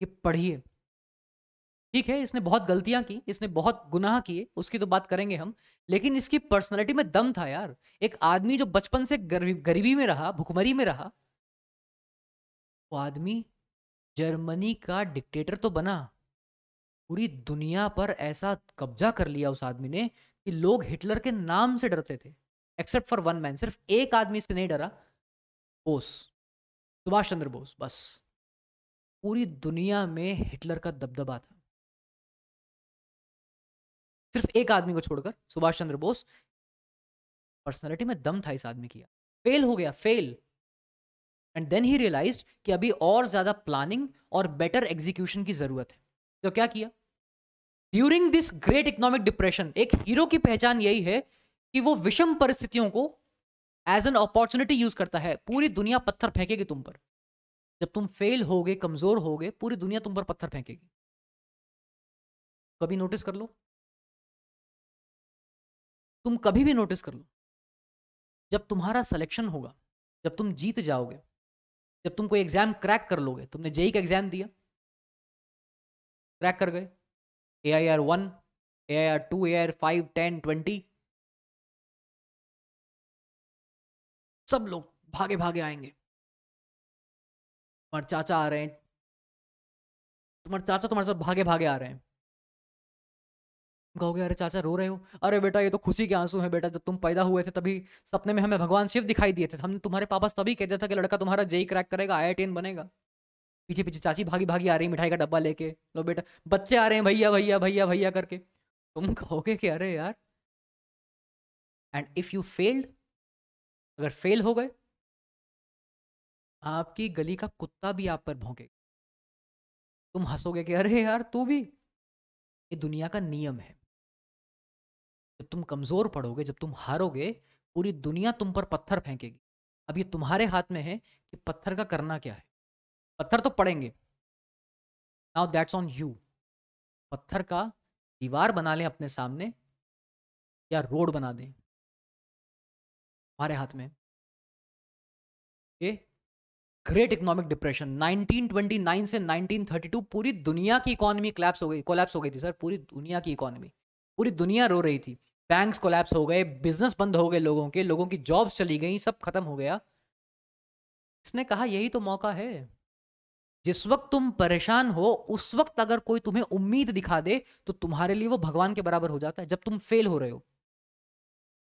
ये पढ़िए। ठीक है, इसने बहुत गलतियां की, इसने बहुत गुनाह किए, उसकी तो बात करेंगे हम, लेकिन इसकी पर्सनालिटी में दम था यार। एक आदमी जो बचपन से गरीबी में रहा, भुखमरी में रहा, वो आदमी जर्मनी का डिक्टेटर तो बना, पूरी दुनिया पर ऐसा कब्जा कर लिया उस आदमी ने कि लोग हिटलर के नाम से डरते थे, एक्सेप्ट फॉर वन मैन। सिर्फ एक आदमी से नहीं डरा, बोस, सुभाष चंद्र बोस, बस। पूरी दुनिया में हिटलर का दबदबा था, सिर्फ एक आदमी को छोड़कर, सुभाष चंद्र बोस। पर्सनालिटी में दम था इस आदमी की। फेल हो गया, fail. And then he realised कि अभी और ज्यादा प्लानिंग और बेटर एग्जीक्यूशन की जरूरत है। तो क्या किया? During this great economic depression, एक हीरो की पहचान यही है कि वो विषम परिस्थितियों को एज एन अपॉर्चुनिटी यूज करता है। पूरी दुनिया पत्थर फेंकेगी तुम पर, जब तुम फेल होगे, कमजोर होगे, पूरी दुनिया तुम पर पत्थर फेंकेगी। कभी नोटिस कर लो, तुम कभी भी नोटिस कर लो, जब तुम्हारा सिलेक्शन होगा, जब तुम जीत जाओगे, जब तुम कोई एग्जाम क्रैक कर लोगे, तुमने जेई का एग्जाम दिया, क्रैक कर गए, AIR 1, AIR 2, AIR 5, 10, 20, सब लोग भागे भागे आएंगे। तुम्हारे चाचा आ रहे हैं, तुम्हारे चाचा तुम्हारे साथ भागे भागे आ रहे हैं। कहोगे अरे चाचा रो रहे हो? अरे बेटा ये तो खुशी के आंसू हैं बेटा, जब तुम पैदा हुए थे तभी सपने में हमें भगवान शिव दिखाई दिए थे, हमने तुम्हारे पापा तभी कह दिया था कि लड़का तुम्हारा जेई क्रैक करेगा, IITN बनेगा। पीछे पीछे चाची भागी भागी आ रही, मिठाई का डब्बा लेके, लो बेटा, बच्चे आ रहे हैं भैया भैया भैया भैया करके। तुम कहोगे कि अरे यार, एंड इफ यू फेल्ड, अगर फेल हो गए, आपकी गली का कुत्ता भी आप पर भौंकेगा। तुम हंसोगे कि अरे यार तू भी, ये दुनिया का नियम है। जब तुम कमजोर पड़ोगे, जब तुम हारोगे, पूरी दुनिया तुम पर पत्थर फेंकेगी। अब ये तुम्हारे हाथ में है कि पत्थर का करना क्या है। पत्थर तो पड़ेंगे, नाउ दैट्स ऑन यू। पत्थर का दीवार बना लें अपने सामने या रोड बना दें, हमारे हाथ में। ये ग्रेट इकोनॉमिक डिप्रेशन 1929 से 1932, पूरी दुनिया की इकोनॉमी कोलैप्स हो गई थी सर। पूरी दुनिया की इकोनॉमी, पूरी दुनिया रो रही थी। बैंक्स कोलैप्स हो गए, बिजनेस बंद हो गए, लोगों की जॉब्स चली गई, सब खत्म हो गया। इसने कहा यही तो मौका है। जिस वक्त तुम परेशान हो, उस वक्त अगर कोई तुम्हें उम्मीद दिखा दे तो तुम्हारे लिए वो भगवान के बराबर हो जाता है। जब तुम फेल हो रहे हो,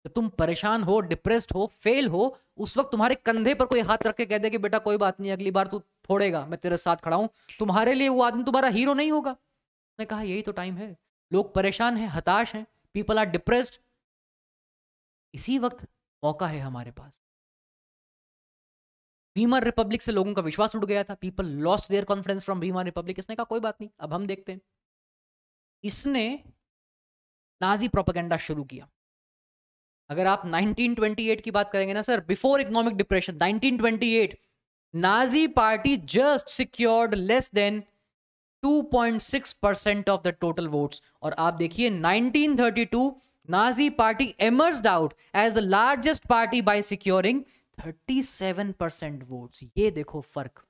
जब तुम परेशान हो, डिप्रेस्ड हो, फेल हो, उस वक्त तुम्हारे कंधे पर कोई हाथ रख के कह दे कि बेटा कोई बात नहीं, अगली बार तू फोड़ेगा, मैं तेरे साथ खड़ा हूं, तुम्हारे लिए वो आदमी तुम्हारा हीरो नहीं होगा। उसने कहा यही तो टाइम है। लोग परेशान हैं, हताश हैं, पीपल आर डिप्रेस्ड, इसी वक्त मौका है हमारे पास। वीमर रिपब्लिक से लोगों का विश्वास उठ गया था, people lost their confidence from Weimar Republic. इसने कहा कोई बात नहीं, अब हम देखते हैं। इसने नाजी प्रोपेगेंडा शुरू किया। अगर आप 1928 की बात करेंगे ना sir, before economic depression 1928, Nazi party just secured less than 2.6% of the total votes. और आप देखिए 1932 Nazi party emerged out as the largest party by securing 37% votes. ये देखो फर्क।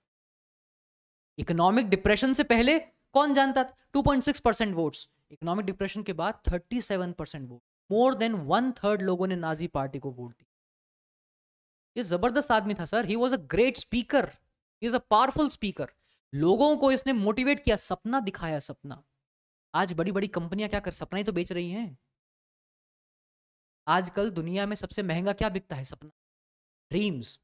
इकोनॉमिक डिप्रेशन से पहले कौन जानता था 2.6% वोट्स, इकोनॉमिक डिप्रेशन के बाद 37% वोट, मोर देन 1/3 लोगों ने नाजी पार्टी को वोट दिया। ये जबरदस्त आदमी था sir, he was a great speaker, he is a powerful speaker. लोगों को इसने मोटिवेट किया, सपना दिखाया, सपना। आज बड़ी बड़ी कंपनियां क्या कर, सपना ही तो बेच रही हैं। आजकल दुनिया में सबसे महंगा क्या बिकता है? सपना, ड्रीम्स।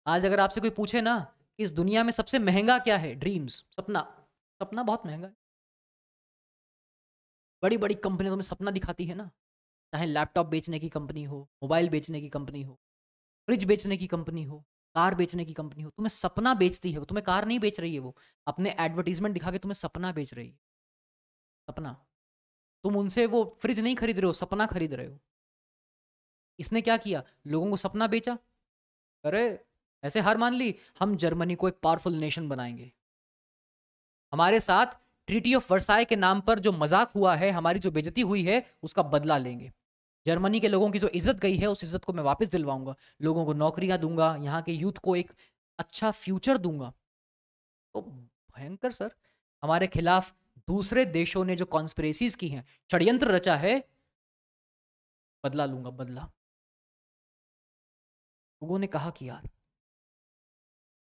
आज अगर आपसे कोई पूछे ना इस दुनिया में सबसे महंगा क्या है, ड्रीम्स, सपना। सपना बहुत महंगा है। बड़ी बड़ी कंपनियां तुम्हें सपना दिखाती है ना, चाहे लैपटॉप बेचने की कंपनी हो, मोबाइल बेचने की कंपनी हो, फ्रिज बेचने की कंपनी हो, कार बेचने की कंपनी हो, तुम्हें सपना बेचती है वो। तुम्हें कार नहीं बेच रही है वो, अपने एडवर्टीजमेंट दिखा के तुम्हें सपना बेच रही है। सपना। तुम उनसे वो फ्रिज नहीं खरीद रहे हो, सपना खरीद रहे हो। इसने क्या किया, लोगों को सपना बेचा। अरे ऐसे हार मान ली, हम जर्मनी को एक पावरफुल नेशन बनाएंगे, हमारे साथ ट्रीटी ऑफ वर्साई के नाम पर जो मजाक हुआ है, हमारी जो बेइज्जती हुई है, उसका बदला लेंगे। जर्मनी के लोगों की जो इज्जत गई है उस इज्जत को मैं वापस दिलवाऊंगा, लोगों को नौकरियां दूंगा, यहाँ के यूथ को एक अच्छा फ्यूचर दूंगा। तो भयंकर सर, हमारे खिलाफ दूसरे देशों ने जो कॉन्स्पिरेसीज की हैं, षड्यंत्र रचा है, बदला लूंगा बदला। लोगों ने कहा कि यार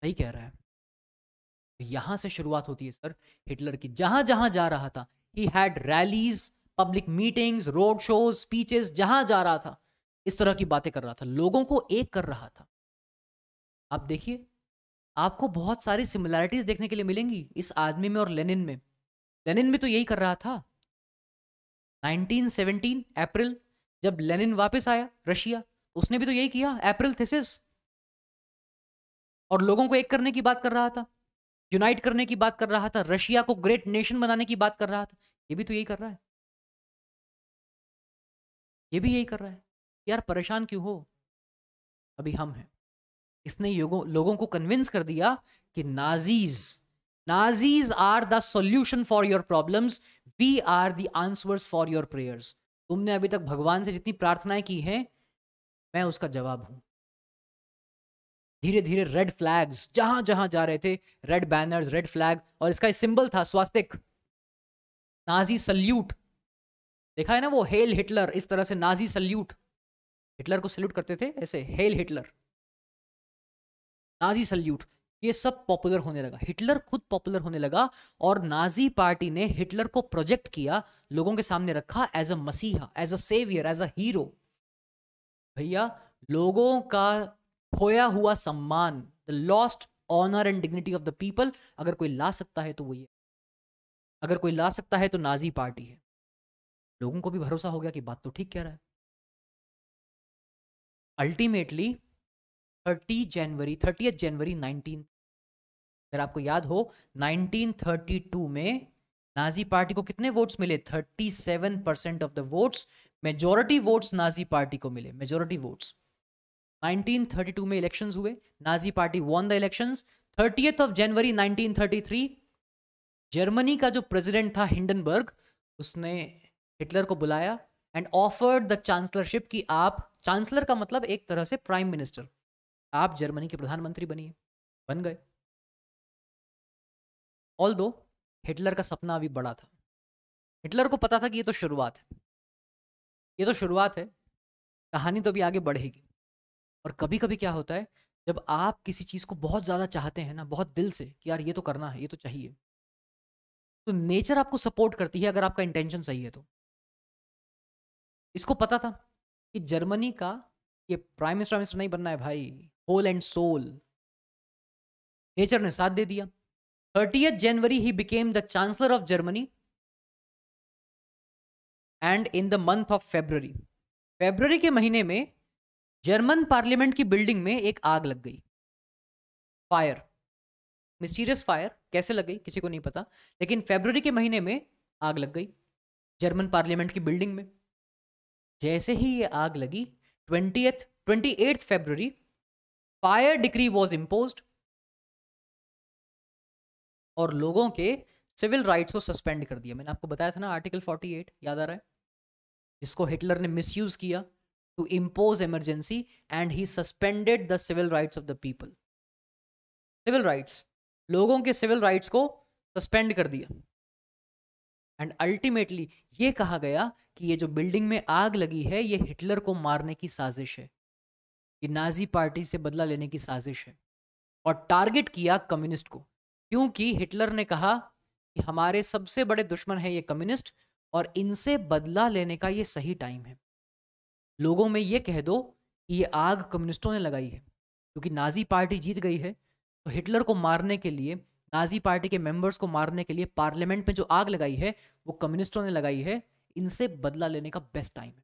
सही कह रहा है। तो यहां से शुरुआत होती है सर हिटलर की। जहां जहां जा रहा था, he had rallies, public meetings, road shows, speeches, जहां जा रहा था इस तरह की बातें कर रहा था, लोगों को एक कर रहा था। आप देखिए, आपको बहुत सारी सिमिलैरिटीज देखने के लिए मिलेंगी इस आदमी में और लेनिन में। लेनिन भी तो यही कर रहा था। 1917 अप्रैल, जब लेनिन वापस आया रशिया, उसने भी तो यही किया, अप्रैल थीसिस, और लोगों को एक करने की बात कर रहा था, यूनाइट करने की बात कर रहा था, रशिया को ग्रेट नेशन बनाने की बात कर रहा था। ये भी तो यही कर रहा है, ये भी यही कर रहा है। यार परेशान क्यों हो, अभी हम हैं। इसने लोगों को कन्विंस कर दिया कि Nazis Nazis are the solution for your problems, we are the answers for your prayers. तुमने अभी तक भगवान से जितनी प्रार्थनाएं की हैं, मैं उसका जवाब हूं। धीरे धीरे रेड फ्लैग्स जहां जहां जा रहे थे, रेड बैनर्स, रेड फ्लैग, और इसका सिंबल था स्वास्तिक, नाजी सल्यूट। देखा है ना वो हेल हिटलर, इस तरह से नाजी सल्यूट, हिटलर को सल्यूट करते थे ऐसे, हेल हिटलर, नाजी सल्यूट। ये सब पॉपुलर होने लगा, हिटलर खुद पॉपुलर होने लगा, और नाजी पार्टी ने हिटलर को प्रोजेक्ट किया, लोगों के सामने रखा एज अ मसीहा, as a saviour, as a hero. भैया लोगों का खोया हुआ सम्मान, the lost honour and dignity of the people, अगर कोई ला सकता है तो वो ये, अगर कोई ला सकता है तो नाजी पार्टी है। लोगों को भी भरोसा हो गया कि बात तो ठीक कह रहा है। अल्टीमेटली 30 जनवरी 19, अगर आपको याद हो, 1932 में नाजी पार्टी को कितने वोट्स मिले? 37% of the votes, majority votes Nazi party को मिले, मेजोरिटी वोट्स। 1932 में इलेक्शंस हुए, Nazi party won the elections. 30th of January 1933 Germany का जो प्रेसिडेंट था हिंडनबर्ग, उसने हिटलर को बुलाया एंड ऑफर्ड द चांसलरशिप, कि आप, चांसलर का मतलब एक तरह से प्राइम मिनिस्टर, आप जर्मनी के प्रधानमंत्री बनिए। बन गए। ऑल दो हिटलर का सपना अभी बड़ा था, हिटलर को पता था कि ये तो शुरुआत है, ये तो शुरुआत है, कहानी तो अभी आगे बढ़ेगी। और कभी कभी क्या होता है, जब आप किसी चीज़ को बहुत ज़्यादा चाहते हैं ना, बहुत दिल से, कि यार ये तो करना है, ये तो चाहिए, तो नेचर आपको सपोर्ट करती है अगर आपका इंटेंशन सही है तो। इसको पता था कि जर्मनी का ये प्राइम मिनिस्टर नहीं बनना है भाई, होल एंड सोल। नेचर ने साथ दे दिया। 30th January he became the chancellor of Germany, and in the month of February, February के महीने में जर्मन पार्लियामेंट की बिल्डिंग में एक आग लग गई। फायर, मिस्टीरियस फायर, कैसे लग गई किसी को नहीं पता, लेकिन फेब्रुवरी के महीने में आग लग गई जर्मन पार्लियामेंट की बिल्डिंग में। जैसे ही ये आग लगी, 28th February fire decree was imposed, और लोगों के सिविल राइट्स को सस्पेंड कर दिया। मैंने आपको बताया था ना आर्टिकल 48, याद आ रहा है, जिसको हिटलर ने मिसयूज किया to impose emergency, and he suspended the civil rights of the people. Civil rights, लोगों के सिविल राइट्स को सस्पेंड कर दिया। एंड अल्टीमेटली ये कहा गया कि ये जो बिल्डिंग में आग लगी है, ये हिटलर को मारने की साजिश है, ये नाजी पार्टी से बदला लेने की साजिश है, और टारगेट किया कम्युनिस्ट को, क्योंकि हिटलर ने कहा कि हमारे सबसे बड़े दुश्मन है ये कम्युनिस्ट, और इनसे बदला लेने का ये सही टाइम है। लोगों में ये कह दो कि ये आग कम्युनिस्टों ने लगाई है, क्योंकि नाजी पार्टी जीत गई है, तो हिटलर को मारने के लिए, नाजी पार्टी के मेंबर्स को मारने के लिए पार्लियामेंट में जो आग लगाई है वो कम्युनिस्टों ने लगाई है, इनसे बदला लेने का बेस्ट टाइम है।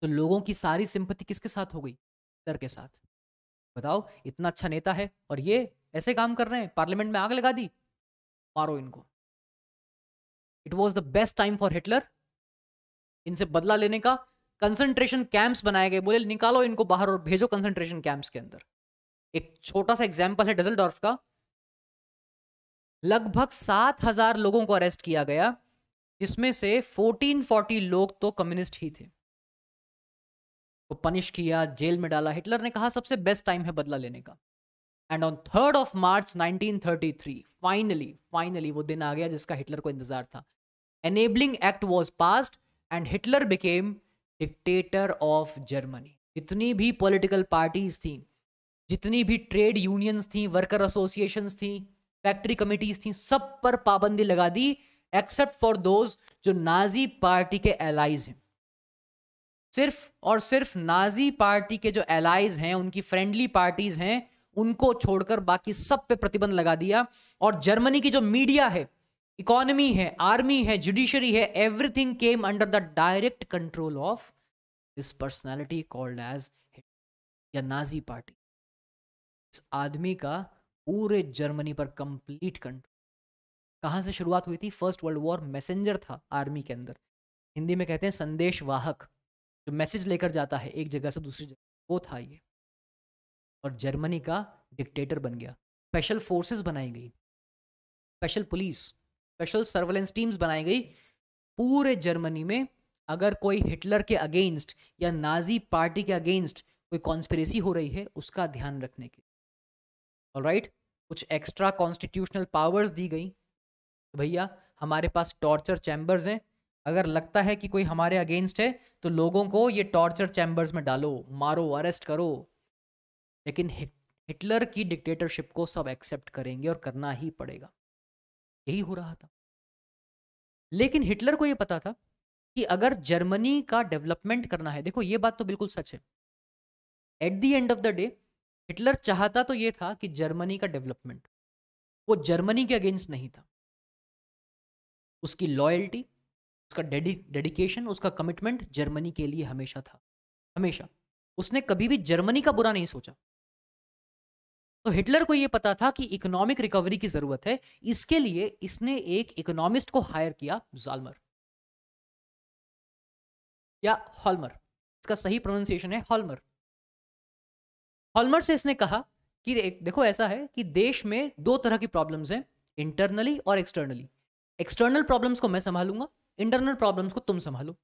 तो लोगों की सारी सिंपैथी किसके साथ हो गई? हिटलर के साथ। बताओ, इतना अच्छा नेता है और ये ऐसे काम कर रहे हैं, पार्लियामेंट में आग लगा दी, मारो इनको। It was the best time for Hitler इनसे बदला लेने का। कंसंट्रेशन कैंप्स बनाए गए, बोले निकालो इनको बाहर और भेजो कंसंट्रेशन कैंप्स के अंदर। एक छोटा सा एग्जाम्पल है डजलडॉर्फ का, लगभग 7,000 लोगों को अरेस्ट किया गया, जिसमें से 1440 लोग तो कम्युनिस्ट ही थे। को पनिश किया, जेल में डाला। हिटलर ने कहा सबसे बेस्ट टाइम है बदला लेने का। And on 3rd of March 1933 finally वो दिन आ गया जिसका हिटलर को इंतजार था। Enabling act was passed and Hitler became dictator of Germany. जितनी भी पॉलिटिकल पार्टीज थी, जितनी भी ट्रेड यूनियंस थी, वर्कर एसोसिएशंस थी, फैक्ट्री कमिटीज थी, सब पर पाबंदी लगा दी एक्सेप्ट फॉर दोज जो नाजी पार्टी के एलाइज हैं। सिर्फ और सिर्फ नाजी पार्टी के जो एलाइज हैं, उनकी फ्रेंडली पार्टीज हैं, उनको छोड़कर बाकी सब पे प्रतिबंध लगा दिया। और जर्मनी की जो मीडिया है, इकोनॉमी है, आर्मी है, जुडिशरी है, everything came under the direct control of this personality called as या नाजी पार्टी। इस आदमी का पूरे जर्मनी पर कंप्लीट कंट्रोल। कहां से शुरुआत हुई थी? फर्स्ट वर्ल्ड वॉर मैसेंजर था आर्मी के अंदर, हिंदी में कहते हैं संदेश वाहक, जो मैसेज लेकर जाता है एक जगह से दूसरी जगह, वो था ये। और जर्मनी का डिक्टेटर बन गया। स्पेशल फोर्सेस बनाई गई, special police, special surveillance teams बनाई गई पूरे जर्मनी में। अगर कोई हिटलर के अगेंस्ट या नाजी पार्टी के अगेंस्ट कोई कॉन्स्पिरेसी हो रही है, उसका ध्यान रखने के। ऑलराइट, कुछ एक्स्ट्रा कॉन्स्टिट्यूशनल पावर्स दी गई। तो भैया हमारे पास टॉर्चर चैम्बर्स हैं, अगर लगता है कि कोई हमारे अगेंस्ट है तो लोगों को ये टॉर्चर चैम्बर्स में डालो, मारो, अरेस्ट करो। लेकिन हिटलर की डिक्टेटरशिप को सब एक्सेप्ट करेंगे और करना ही पड़ेगा। यही हो रहा था। लेकिन हिटलर को यह पता था कि अगर जर्मनी का डेवलपमेंट करना है, देखो ये बात तो बिल्कुल सच है, at the end of the day Hitler चाहता तो ये था कि जर्मनी का डेवलपमेंट, वो जर्मनी के अगेंस्ट नहीं था। उसकी लॉयल्टी, उसका डेडिकेशन, उसका कमिटमेंट जर्मनी के लिए हमेशा था, हमेशा। उसने कभी भी जर्मनी का बुरा नहीं सोचा। तो हिटलर को यह पता था कि इकोनॉमिक रिकवरी की जरूरत है, इसके लिए इसने एक इकोनॉमिस्ट को हायर किया, जाल्मर या हॉल्मर, इसका सही प्रोनाउंसिएशन है हॉल्मर। हॉल्मर से इसने कहा कि देखो ऐसा है कि देश में दो तरह की प्रॉब्लम्स हैं, इंटरनली और एक्सटर्नली। एक्सटर्नल प्रॉब्लम्स को मैं संभालूंगा, इंटरनल प्रॉब्लम्स को तुम संभालो।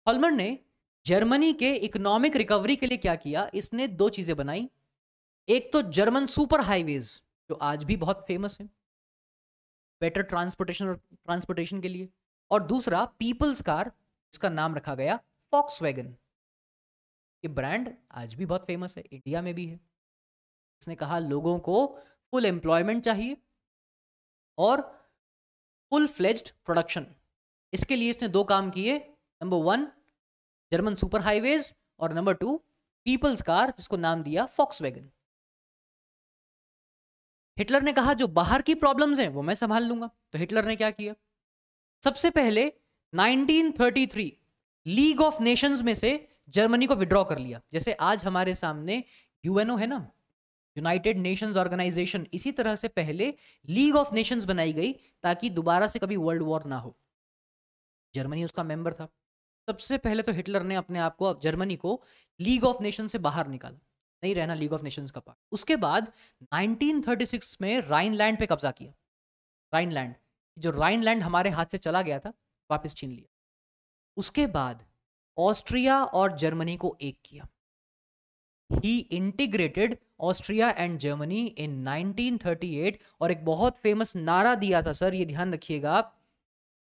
हॉल्मर ने जर्मनी के इकोनॉमिक रिकवरी के लिए क्या किया? इसने दो चीजें बनाई। एक तो जर्मन सुपर हाईवेज, जो आज भी बहुत फेमस है बेटर ट्रांसपोर्टेशन के लिए, और दूसरा पीपल्स कार, इसका नाम रखा गया फॉक्सवैगन। ये ब्रांड आज भी बहुत फेमस है, इंडिया में भी है। इसने कहा लोगों को फुल एम्प्लॉयमेंट चाहिए और फुल फ्लेज्ड प्रोडक्शन। इसके लिए इसने दो काम किए, नंबर 1 जर्मन सुपर हाईवेज और नंबर 2 पीपल्स कार, जिसको नाम दिया फॉक्सवैगन। हिटलर ने कहा जो बाहर की प्रॉब्लम्स हैं वो मैं संभाल लूंगा। तो हिटलर ने क्या किया? सबसे पहले 1933 लीग ऑफ नेशंस में से जर्मनी को विड्रॉ कर लिया। जैसे आज हमारे सामने यूएनओ है ना, यूनाइटेड नेशंस ऑर्गेनाइजेशन, इसी तरह से पहले लीग ऑफ नेशंस बनाई गई ताकि दोबारा से कभी वर्ल्ड वॉर ना हो। जर्मनी उसका मेंबर था। सबसे पहले तो हिटलर ने अपने आप को, जर्मनी को, लीग ऑफ नेशंस से बाहर निकाला, नहीं रहना लीग ऑफ नेशंस का पार्ट। उसके बाद 1936 में राइनलैंड पे कब्जा किया। राइनलैंड, जो राइनलैंड हमारे हाथ से चला गया था, वापस छीन लिया। उसके बाद ऑस्ट्रिया और जर्मनी को एक किया। He integrated Austria and Germany in 1938 और एक बहुत फेमस नारा दिया था सर, ये ध्यान रखिएगा,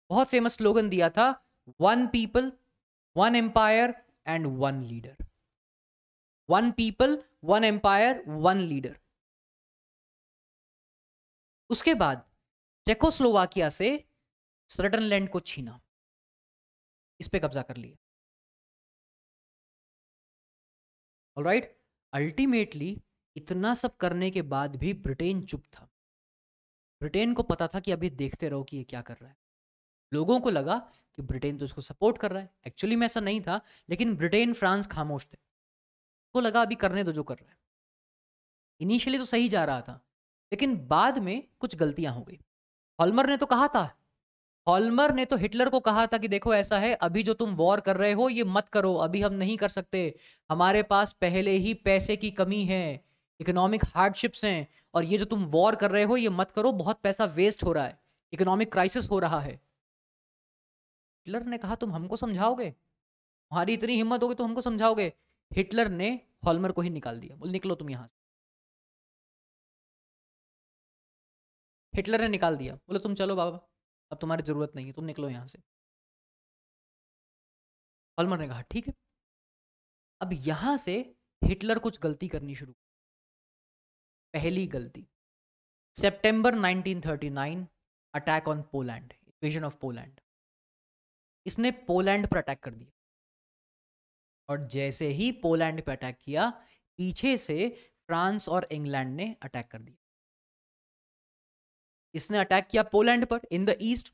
बहुत फेमस स्लोगन दिया था, 1 people 1 empire and 1 leader. 1 people 1 empire 1 leader. उसके बाद चेकोस्लोवाकिया से सडरलैंड को छीना, इस पे कब्जा कर लिया। ऑलराइट, अल्टीमेटली इतना सब करने के बाद भी ब्रिटेन चुप था। ब्रिटेन को पता था कि अभी देखते रहो कि ये क्या कर रहा है। लोगों को लगा कि ब्रिटेन तो इसको सपोर्ट कर रहा है, एक्चुअली में ऐसा नहीं था, लेकिन ब्रिटेन फ्रांस खामोश थे। को लगा अभी करने दो जो कर रहा है। इनिशियली तो सही जा रहा था, लेकिन बाद में कुछ गलतियां हो गई। हॉल्मर ने तो कहा था, हॉल्मर ने तो हिटलर को कहा था कि देखो ऐसा है, अभी जो तुम वॉर कर रहे हो ये मत करो, अभी हम नहीं कर सकते, हमारे पास पहले ही पैसे की कमी है, इकोनॉमिक हार्डशिप्स हैं, और ये जो तुम वॉर कर रहे हो ये मत करो, बहुत पैसा वेस्ट हो रहा है, इकोनॉमिक क्राइसिस हो रहा है। हिटलर ने कहा तुम हमको समझाओगे? तुम्हारी इतनी हिम्मत होगी तो हमको समझाओगे। हिटलर ने हॉलमर को ही निकाल दिया, बोल निकलो तुम यहां से। हिटलर ने निकाल दिया, बोले तुम चलो बाबा, अब तुम्हारी जरूरत नहीं है, तुम निकलो यहां से। हॉलमर ने कहा ठीक है। अब यहां से हिटलर कुछ गलती करनी शुरू। पहली गलती, सितंबर 1939, attack on Poland, invasion of Poland. इसने पोलैंड पर अटैक कर दिया, और जैसे ही पोलैंड पे अटैक किया, पीछे से फ्रांस और इंग्लैंड ने अटैक कर दिया। इसने अटैक किया पोलैंड पर इन द ईस्ट,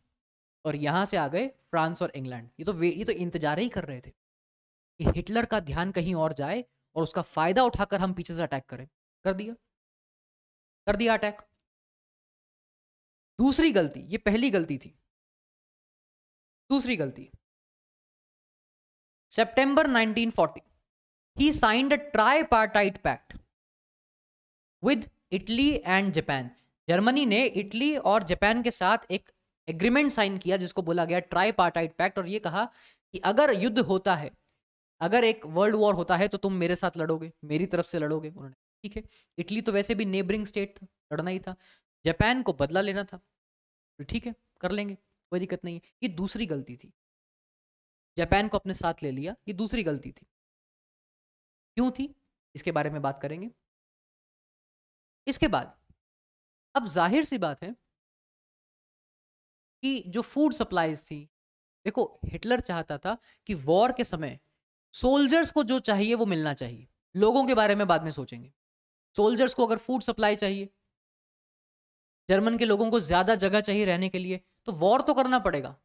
और यहां से आ गए फ्रांस और इंग्लैंड। ये तो इंतजार ही कर रहे थे कि हिटलर का ध्यान कहीं और जाए और उसका फायदा उठाकर हम पीछे से अटैक करें। कर दिया, कर दिया अटैक। दूसरी गलती, ये पहली गलती थी। दूसरी गलती, सितंबर 1940, he signed a tripartite pact with Italy and Japan. Germany ने इटली और जापान के साथ एक एग्रीमेंट साइन किया जिसको बोला गया ट्राइपार्टाइट पैक्ट, और ये कहा कि अगर युद्ध होता है, अगर एक वर्ल्ड वॉर होता है तो तुम मेरे साथ लड़ोगे, मेरी तरफ से लड़ोगे। उन्होंने ठीक है। इटली तो वैसे भी नेबरिंग स्टेट था, लड़ना ही था। जापान को बदला लेना था, तो ठीक है कर लेंगे, कोई दिक्कत नहीं है। ये दूसरी गलती थी, जापान को अपने साथ ले लिया, ये दूसरी गलती थी। क्यों थी, इसके बारे में बात करेंगे। इसके बाद अब जाहिर सी बात है कि जो फूड सप्लाईज थी, देखो हिटलर चाहता था कि वॉर के समय सोल्जर्स को जो चाहिए वो मिलना चाहिए। लोगों के बारे में बाद में सोचेंगे। सोल्जर्स को अगर फूड सप्लाई चाहिए, जर्मन के लोगों को ज्यादा जगह चाहिए रहने के लिए, तो वॉर तो करना पड़ेगा,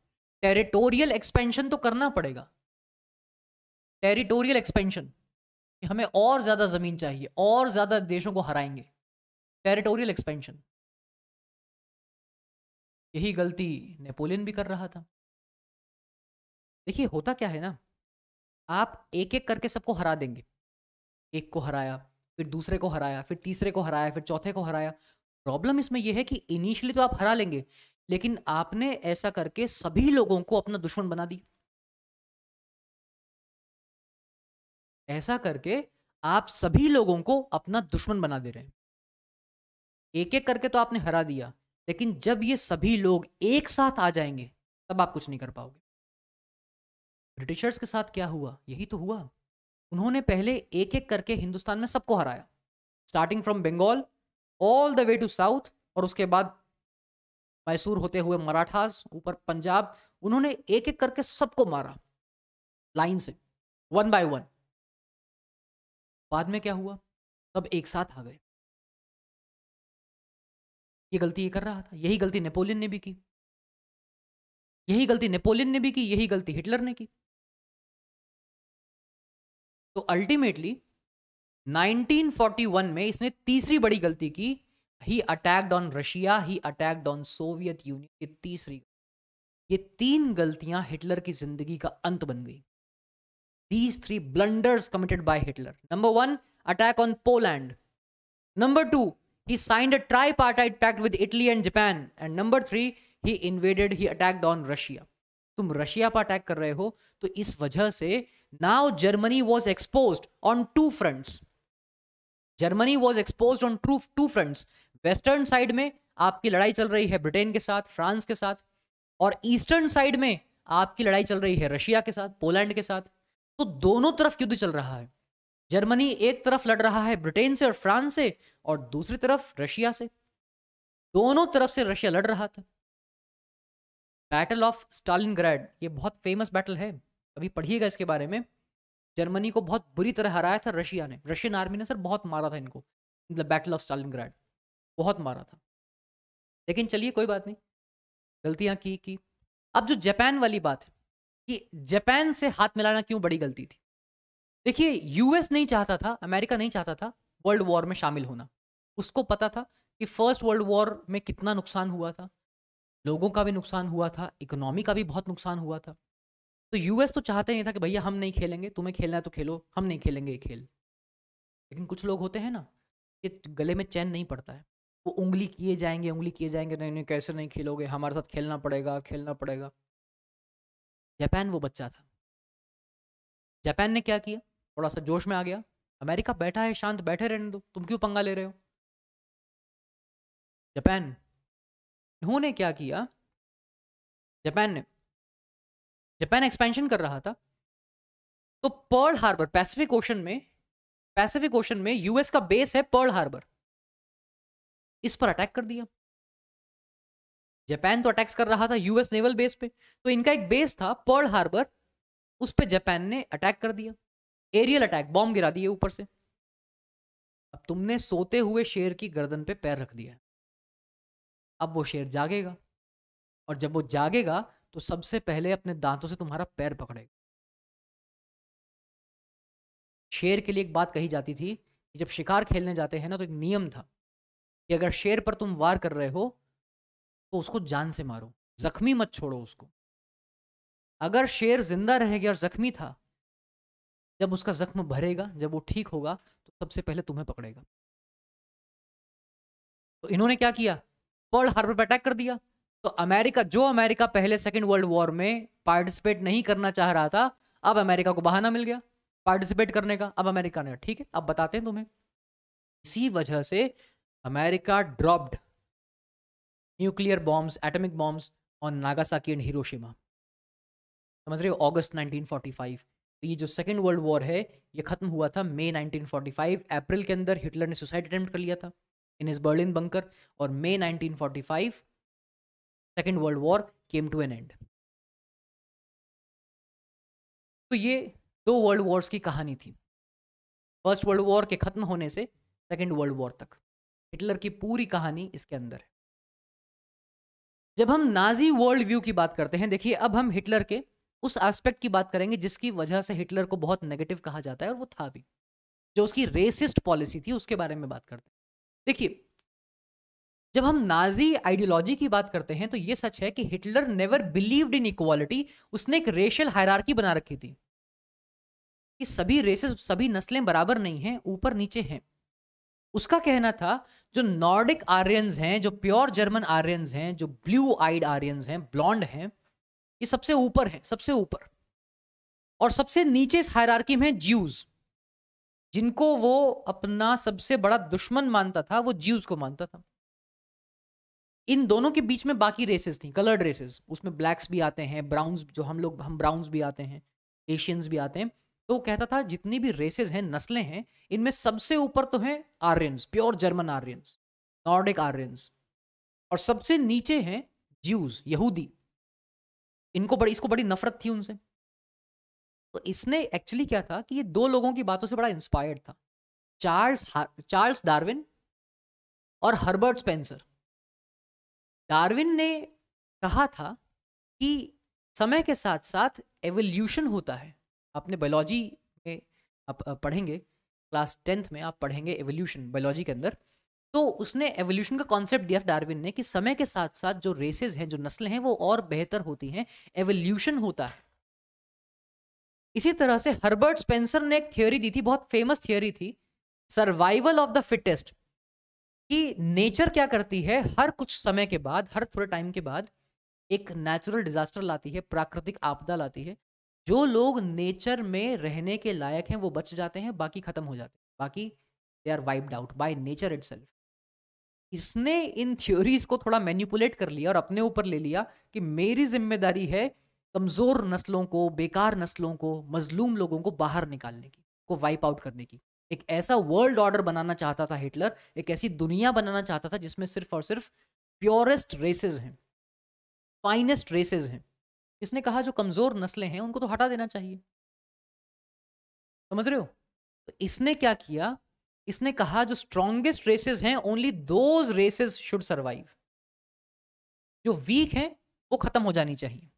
टेरिटोरियल एक्सपेंशन तो करना पड़ेगा। टेरिटोरियल एक्सपेंशन, हमें और ज्यादा जमीन चाहिए, और ज्यादा देशों को हराएंगे, टेरिटोरियल एक्सपेंशन। यही गलती नेपोलियन भी कर रहा था। देखिए होता क्या है ना, आप एक एक करके सबको हरा देंगे। एक को हराया, फिर दूसरे को हराया, फिर तीसरे को हराया, फिर चौथे को हराया। प्रॉब्लम इसमें यह है कि इनिशियली तो आप हरा लेंगे, लेकिन आपने ऐसा करके सभी लोगों को अपना दुश्मन बना दी। ऐसा करके आप सभी लोगों को अपना दुश्मन बना दे रहे हैं। एक एक करके तो आपने हरा दिया, लेकिन जब ये सभी लोग एक साथ आ जाएंगे तब आप कुछ नहीं कर पाओगे। ब्रिटिशर्स के साथ क्या हुआ, यही तो हुआ। उन्होंने पहले एक एक करके हिंदुस्तान में सबको हराया, starting from Bengal all the way to south, और उसके बाद मैसूर होते हुए मराठास, ऊपर पंजाब। उन्होंने एक एक करके सबको मारा लाइन से, वन बाय वन। बाद में क्या हुआ, सब एक साथ आ गए। ये गलती ये कर रहा था, यही गलती नेपोलियन ने भी की, यही गलती नेपोलियन ने भी की, यही गलती हिटलर ने की। तो अल्टीमेटली 1941 में इसने तीसरी बड़ी गलती की। He attacked on Russia, he attacked on Soviet Union. ये तीसरी, ये तीन गलतियां हिटलर की जिंदगी का अंत बन गई। These three blunders committed by Hitler. Number one, attack on Poland. Number two, he signed a tripartite pact with Italy and Japan. And number three, he attacked on Russia. तुम रशिया पर attack कर रहे हो, तो इस वजह से now Germany was exposed on two fronts. Germany was exposed on two fronts. Western side में आपकी लड़ाई चल रही है ब्रिटेन के साथ, फ्रांस के साथ, और ईस्टर्न साइड में आपकी लड़ाई चल रही है रशिया के साथ, पोलैंड के साथ। तो दोनों तरफ युद्ध चल रहा है। जर्मनी एक तरफ लड़ रहा है ब्रिटेन से और फ्रांस से, और दूसरी तरफ रशिया से। दोनों तरफ से रशिया लड़ रहा था। बैटल ऑफ स्टालिनग्राड, ये बहुत फेमस बैटल है, अभी पढ़िएगा इसके बारे में। जर्मनी को बहुत बुरी तरह हराया था रशिया ने, रशियन आर्मी ने सर बहुत मारा था इनको, मतलब बैटल ऑफ स्टालिनग्राड बहुत मारा था। लेकिन चलिए कोई बात नहीं, गलतियां की। अब जो जापान वाली बात है कि जापान से हाथ मिलाना क्यों बड़ी गलती थी। देखिए यूएस नहीं चाहता था, अमेरिका नहीं चाहता था वर्ल्ड वॉर में शामिल होना। उसको पता था कि फर्स्ट वर्ल्ड वॉर में कितना नुकसान हुआ था, लोगों का भी नुकसान हुआ था, इकोनॉमी का भी बहुत नुकसान हुआ था। तो यूएस तो चाहते नहीं था कि भैया हम नहीं खेलेंगे, तुम्हें खेलना है तो खेलो, हम नहीं खेलेंगे ये खेल। लेकिन कुछ लोग होते हैं ना, कि गले में चैन नहीं पड़ता है, वो उंगली किए जाएंगे, उंगली किए जाएंगे, नहीं नहीं कैसे नहीं खेलोगे, हमारे साथ खेलना पड़ेगा, खेलना पड़ेगा। जापान वो बच्चा था, जापान ने क्या किया, थोड़ा सा जोश में आ गया, अमेरिका बैठा है शांत, बैठे रहने दो, तुम क्यों पंगा ले रहे हो। जापान, इन्होंने क्या किया, जापान ने, जापान एक्सपेंशन कर रहा था, तो पर्ल हार्बर पैसिफिक ओशन में यूएस का बेस है पर्ल हार्बर, इस पर अटैक कर दिया। जापान तो अटैक्स कर रहा था यूएस नेवल बेस पे, तो इनका एक बेस था पर्ल हार्बर, उस पे जापान ने अटैक कर दिया, एरियल अटैक, बॉम्ब गिरा दिए ऊपर से। अब तुमने सोते हुए शेर की गर्दन पे पैर रख दिया, अब वो शेर जागेगा, और जब वो जागेगा तो सबसे पहले अपने दांतों से तुम्हारा पैर पकड़ेगा। शेर के लिए एक बात कही जाती थी कि जब शिकार खेलने जाते हैं ना, तो एक नियम था कि अगर शेर पर तुम वार कर रहे हो तो उसको जान से मारो, जख्मी मत छोड़ो उसको। अगर शेर जिंदा रह गया और जख्मी था, जब उसका जख्म भरेगा, जब वो ठीक होगा, तो सबसे पहले तुम्हें पकड़ेगा। तो इन्होंने क्या किया, पर्ल हार्बर पर अटैक कर दिया। तो अमेरिका पहले सेकेंड वर्ल्ड वॉर में पार्टिसिपेट नहीं करना चाह रहा था, अब अमेरिका को बहाना मिल गया पार्टिसिपेट करने का। अब अमेरिका ने ठीक है, अब बताते हैं तुम्हें। इसी वजह से America dropped nuclear bombs, atomic bombs on Nagasaki and Hiroshima. समझ रहे हो, अगस्त 1945। तो ये जो सेकेंड वर्ल्ड वॉर है ये खत्म हुआ था मई 1945। अप्रैल के अंदर हिटलर ने सुसाइड अटेम्प्ट कर लिया था इन इज बर्लिन बंकर, और मई 1945 second world war came to an end. तो ये दो वर्ल्ड वॉर्स की कहानी थी, फर्स्ट वर्ल्ड वॉर के खत्म होने से सेकेंड वर्ल्ड वॉर तक हिटलर की पूरी कहानी इसके अंदर है। जब हम नाजी वर्ल्ड व्यू की बात करते हैं, देखिए अब हम हिटलर के उस एस्पेक्ट की बात करेंगे जिसकी वजह से हिटलर को बहुत नेगेटिव कहा जाता है, और वो था भी, जो उसकी रेसिस्ट पॉलिसी थी, उसके बारे में बात करते हैं। देखिए जब हम नाजी आइडियोलॉजी की बात करते हैं तो ये सच है कि Hitler never believed in equality. उसने एक रेशियल हायरार्की बना रखी थी कि सभी रेसेस, सभी नस्लें बराबर नहीं हैं, ऊपर नीचे हैं। उसका कहना था जो नॉर्डिक आर्यंस हैं, जो प्योर जर्मन आर्यंस हैं, जो ब्लू आइड आर्यंस हैं, ब्लॉन्ड हैं, ये सबसे ऊपर है, सबसे ऊपर। और सबसे नीचे इस हायरार्की में ज्यूज, जिनको वो अपना सबसे बड़ा दुश्मन मानता था, वो ज्यूज को मानता था। इन दोनों के बीच में बाकी रेसेस थी, कलर्ड रेसेस, उसमें ब्लैक्स भी आते हैं, ब्राउन्स, जो हम ब्राउन्स भी आते हैं, एशियंस भी आते हैं। तो वो कहता था जितनी भी रेसेस हैं, नस्लें हैं, इनमें सबसे ऊपर तो हैं Aryans, pure German Aryans, Nordic Aryans, और सबसे नीचे हैं ज्यूज, यहूदी। इसको बड़ी नफरत थी उनसे। तो इसने एक्चुअली क्या था कि ये दो लोगों की बातों से बड़ा इंस्पायर्ड था, चार्ल्स डार्विन और हर्बर्ट स्पेंसर। डार्विन ने कहा था कि समय के साथ साथ एवोल्यूशन होता है। आपने बायोलॉजी में आप पढ़ेंगे, क्लास 10th में आप पढ़ेंगे एवोल्यूशन बायोलॉजी के अंदर। तो उसने एवोल्यूशन का कॉन्सेप्ट दिया डार्विन ने कि समय के साथ साथ जो रेसेस हैं, जो नस्लें हैं, वो और बेहतर होती हैं, एवोल्यूशन होता है। इसी तरह से हर्बर्ट स्पेंसर ने एक थ्योरी दी थी, बहुत फेमस थ्योरी थी, सर्वाइवल ऑफ द फिटेस्ट, कि नेचर क्या करती है, हर कुछ समय के बाद, हर थोड़े टाइम के बाद एक नेचुरल डिजास्टर लाती है, प्राकृतिक आपदा लाती है। जो लोग नेचर में रहने के लायक हैं वो बच जाते हैं, बाकी खत्म हो जाते हैं, बाकी they are wiped out by nature itself. इसने इन थ्योरीज को थोड़ा मैनिपुलेट कर लिया और अपने ऊपर ले लिया कि मेरी जिम्मेदारी है कमजोर नस्लों को, बेकार नस्लों को, मजलूम लोगों को बाहर निकालने की, को वाइप आउट करने की। एक ऐसा वर्ल्ड ऑर्डर बनाना चाहता था हिटलर, एक ऐसी दुनिया बनाना चाहता था जिसमें सिर्फ और सिर्फ प्योरेस्ट रेसेस हैं, फाइनेस्ट रेसेस हैं। इसने कहा जो कमजोर नस्लें हैं उनको तो हटा देना चाहिए। समझ रहे हो? तो इसने क्या किया, इसने कहा जो स्ट्रॉन्गेस्ट रेसेस हैं, only those races should survive, जो वीक हैं वो खत्म हो जानी चाहिए।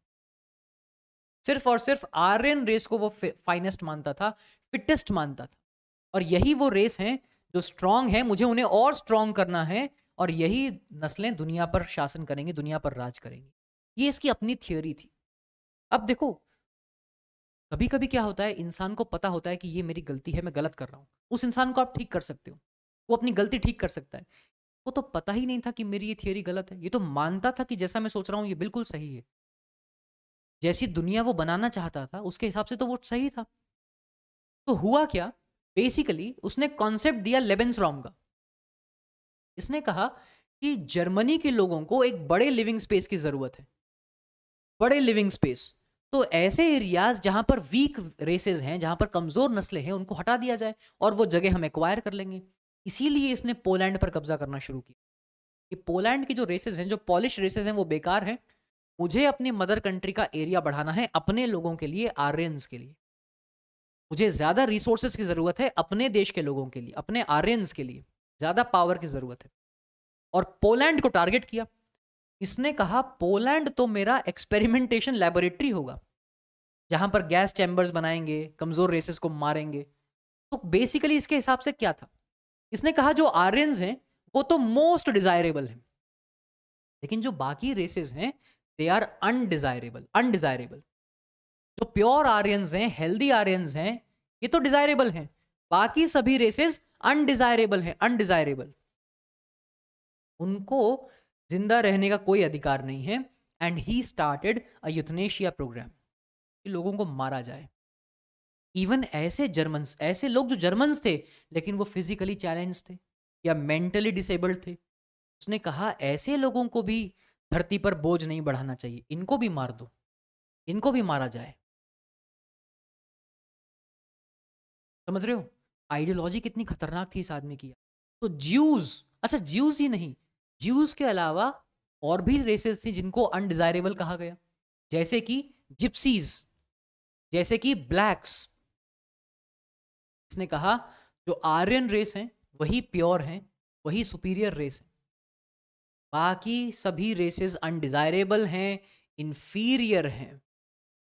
सिर्फ और सिर्फ आर्यन रेस को वो फाइनेस्ट मानता था, फिटेस्ट मानता था, और यही वो रेस हैं जो स्ट्रांग है, मुझे उन्हें और स्ट्रांग करना है, और यही नस्लें दुनिया पर शासन करेंगी, दुनिया पर राज करेंगी। ये इसकी अपनी थियोरी थी। अब देखो कभी कभी क्या होता है, इंसान को पता होता है कि ये मेरी गलती है, मैं गलत कर रहा हूं, उस इंसान को आप ठीक कर सकते हो, वो अपनी गलती ठीक कर सकता है। वो तो पता ही नहीं था कि मेरी ये थियोरी गलत है, ये तो मानता था कि जैसा मैं सोच रहा हूं ये बिल्कुल सही है, जैसी दुनिया वो बनाना चाहता था उसके हिसाब से तो वो सही था। तो हुआ क्या, बेसिकली उसने कॉन्सेप्ट दिया लेबेंसरॉम का। इसने कहा कि जर्मनी के लोगों को एक बड़े लिविंग स्पेस की जरूरत है, बड़े लिविंग स्पेस। तो ऐसे एरियाज जहां पर वीक रेसेस हैं, जहां पर कमजोर नस्लें हैं, उनको हटा दिया जाए और वो जगह हम एक्वायर कर लेंगे। इसीलिए इसने पोलैंड पर कब्जा करना शुरू किया कि पोलैंड की जो रेसेस हैं, जो पॉलिश रेसेस हैं, वो बेकार हैं। मुझे अपनी मदर कंट्री का एरिया बढ़ाना है अपने लोगों के लिए, आर्यंस के लिए। मुझे ज्यादा रिसोर्सेज की जरूरत है अपने देश के लोगों के लिए, अपने आर्यंस के लिए ज्यादा पावर की जरूरत है। और पोलैंड को टारगेट किया। इसने कहा पोलैंड तो मेरा एक्सपेरिमेंटेशन लैबोरेटरी होगा, जहां पर गैस चैम्बर्स बनाएंगे, कमजोर रेसेस को मारेंगे। तो बेसिकली इसके हिसाब से क्या था, इसने कहा जो आर्यंस हैं वो तो मोस्ट डिजायरेबल हैं, लेकिन जो बाकी रेसेस हैं दे आर अनडिजायरेबल। अनडिजायरेबल जो प्योर आर्यंस हैं, हेल्दी आर्यंस हैं, ये तो डिजायरेबल हैं, बाकी सभी रेसेस अनडिजायरेबल हैं। अनडिजायरेबल, उनको जिंदा रहने का कोई अधिकार नहीं है। And he started a euthanasia programme कि लोगों को मारा जाए। इवन ऐसे जर्मन्स, ऐसे लोग जो जर्मन्स थे लेकिन वो फिजिकली चैलेंज थे या मेंटली डिसेबल्ड थे, उसने कहा ऐसे लोगों को भी धरती पर बोझ नहीं बढ़ाना चाहिए, इनको भी मार दो, इनको भी मारा जाए। समझ रहे हो आइडियोलॉजी कितनी खतरनाक थी इस आदमी की। तो ज्यूज, अच्छा ज्यूज ही नहीं, ज्यूज के अलावा और भी रेसेस थी जिनको अनडिजायरेबल कहा गया, जैसे कि जिप्सीज, जैसे कि ब्लैक्स। इसने कहा जो आर्यन रेस हैं वही प्योर हैं, वही सुपीरियर रेस है, बाकी सभी रेसेस अनडिजायरेबल हैं, इन्फीरियर हैं।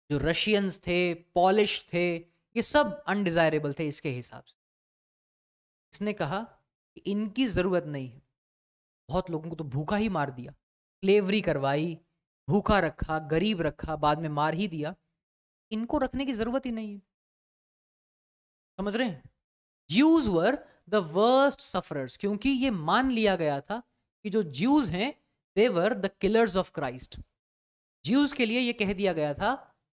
जो रशियंस थे, पॉलिश थे, ये सब अनडिजायरेबल थे इसके हिसाब से। इसने कहा कि इनकी जरूरत नहीं है। बहुत लोगों को तो भूखा ही मार दिया, स्लेवरी करवाई, भूखा रखा, गरीब रखा, बाद में मार ही दिया। इनको रखने की जरूरत ही नहीं है। समझ रहे हैं, Jews were the worst sufferers, क्योंकि ये मान लिया गया था कि जो ज्यूज हैं they were the killers of Christ. Jews के लिए ये कह दिया गया था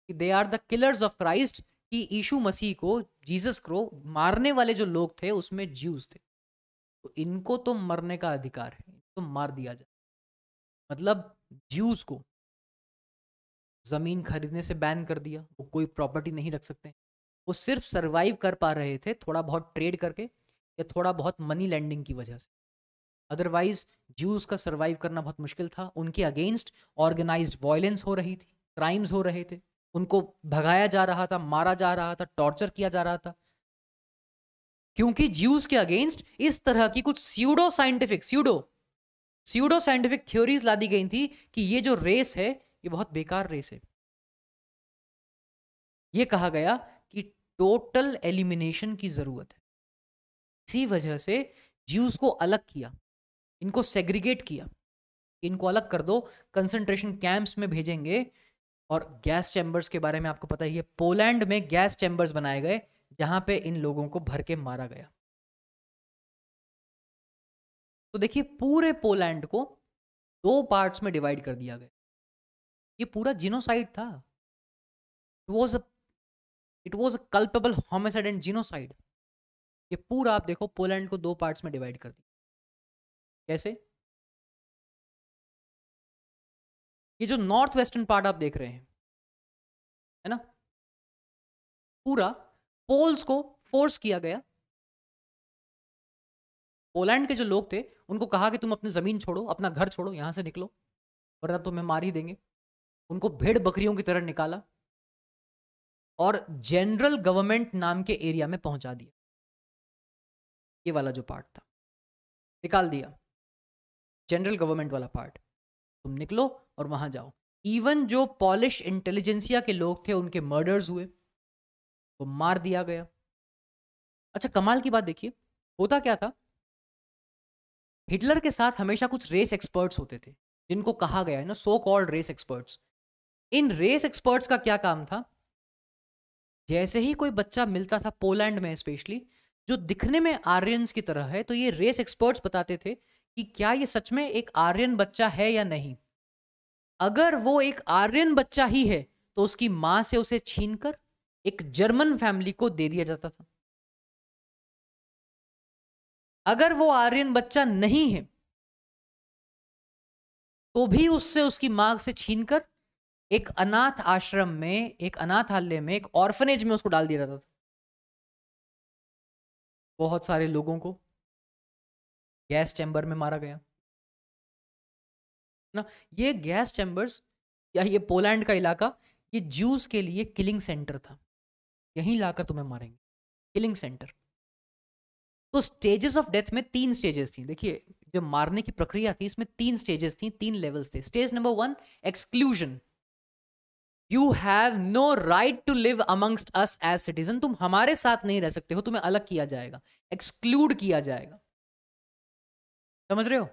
कि they are the killers of Christ, कि यीशु मसीह को, जीसस को मारने वाले जो लोग थे उसमें ज्यूज थे, तो इनको तो मरने का अधिकार है, तो मार दिया जाए। मतलब ज्यूज को जमीन खरीदने से बैन कर दिया, वो कोई प्रॉपर्टी नहीं रख सकते, वो सिर्फ सरवाइव कर पा रहे थे थोड़ा बहुत ट्रेड करके या थोड़ा बहुत मनी लैंडिंग की वजह से। अदरवाइज ज्यूज का सरवाइव करना बहुत मुश्किल था। उनके अगेंस्ट ऑर्गेनाइज्ड वायलेंस हो रही थी, क्राइम्स हो रहे थे, उनको भगाया जा रहा था, मारा जा रहा था, टॉर्चर किया जा रहा था, क्योंकि ज्यूज के अगेंस्ट इस तरह की कुछ स्यूडो साइंटिफिक थ्योरीज ला दी गई थी कि ये जो रेस है ये बहुत बेकार रेस है। ये कहा गया कि टोटल एलिमिनेशन की जरूरत है। इसी वजह से ज्यूज को अलग किया, इनको सेग्रीगेट किया, इनको अलग कर दो, कंसंट्रेशन कैंप्स में भेजेंगे। और गैस चैम्बर्स के बारे में आपको पता ही है, पोलैंड में गैस चैम्बर्स बनाए गए जहां पे इन लोगों को भर के मारा गया। तो देखिए पूरे पोलैंड को 2 पार्ट्स में डिवाइड कर दिया गया। ये पूरा जिनोसाइड था, it was a culpable homicide and genocide. ये पूरा आप देखो पोलैंड को 2 पार्ट्स में डिवाइड कर दिया। कैसे? ये जो नॉर्थ वेस्टर्न पार्ट आप देख रहे हैं, है ना, पूरा पोल्स को फोर्स किया गया। पोलैंड के जो लोग थे उनको कहा कि तुम अपनी जमीन छोड़ो, अपना घर छोड़ो, यहां से निकलो वरना तुम्हें मार ही देंगे। उनको भेड़ बकरियों की तरह निकाला और जनरल गवर्नमेंट नाम के एरिया में पहुंचा दिया। ये वाला जो पार्ट था निकाल दिया, जनरल गवर्नमेंट वाला पार्ट, तुम निकलो और वहां जाओ। इवन जो पॉलिश इंटेलिजेंसिया के लोग थे उनके मर्डर्स हुए, वो मार दिया गया। अच्छा कमाल की बात देखिए, होता क्या था, हिटलर के साथ हमेशा कुछ रेस एक्सपर्ट्स होते थे जिनको कहा गया है ना so called race experts. In race experts का क्या काम था, जैसे ही कोई बच्चा मिलता था पोलैंड में स्पेशली जो दिखने में आर्यंस की तरह है, तो ये रेस एक्सपर्ट्स बताते थे कि क्या ये सच में एक आर्यन बच्चा है या नहीं। अगर वो एक आर्यन बच्चा ही है तो उसकी मां से उसे छीनकर एक जर्मन फैमिली को दे दिया जाता था। अगर वो आर्यन बच्चा नहीं है तो भी उससे उसकी मां से छीनकर एक अनाथ आश्रम में, एक अनाथालय में, एक ऑर्फनेज में उसको डाल दिया जाता था। बहुत सारे लोगों को गैस चैम्बर में मारा गया ना। ये गैस चैम्बर्स या ये पोलैंड का इलाका, ये ज्यूज के लिए किलिंग सेंटर था। यहीं लाकर तुम्हें मारेंगे, किलिंग सेंटर। तो स्टेजेस ऑफ डेथ में 3 स्टेजेस थी। देखिए, जो मारने की प्रक्रिया थी इसमें 3 स्टेजेस थी, 3 लेवल्स थे। Stage number 1, exclusion. You have no right to live amongst us as citizen. तुम हमारे साथ नहीं रह सकते हो, तुम्हें अलग किया जाएगा, एक्सक्लूड किया जाएगा। समझ रहे हो?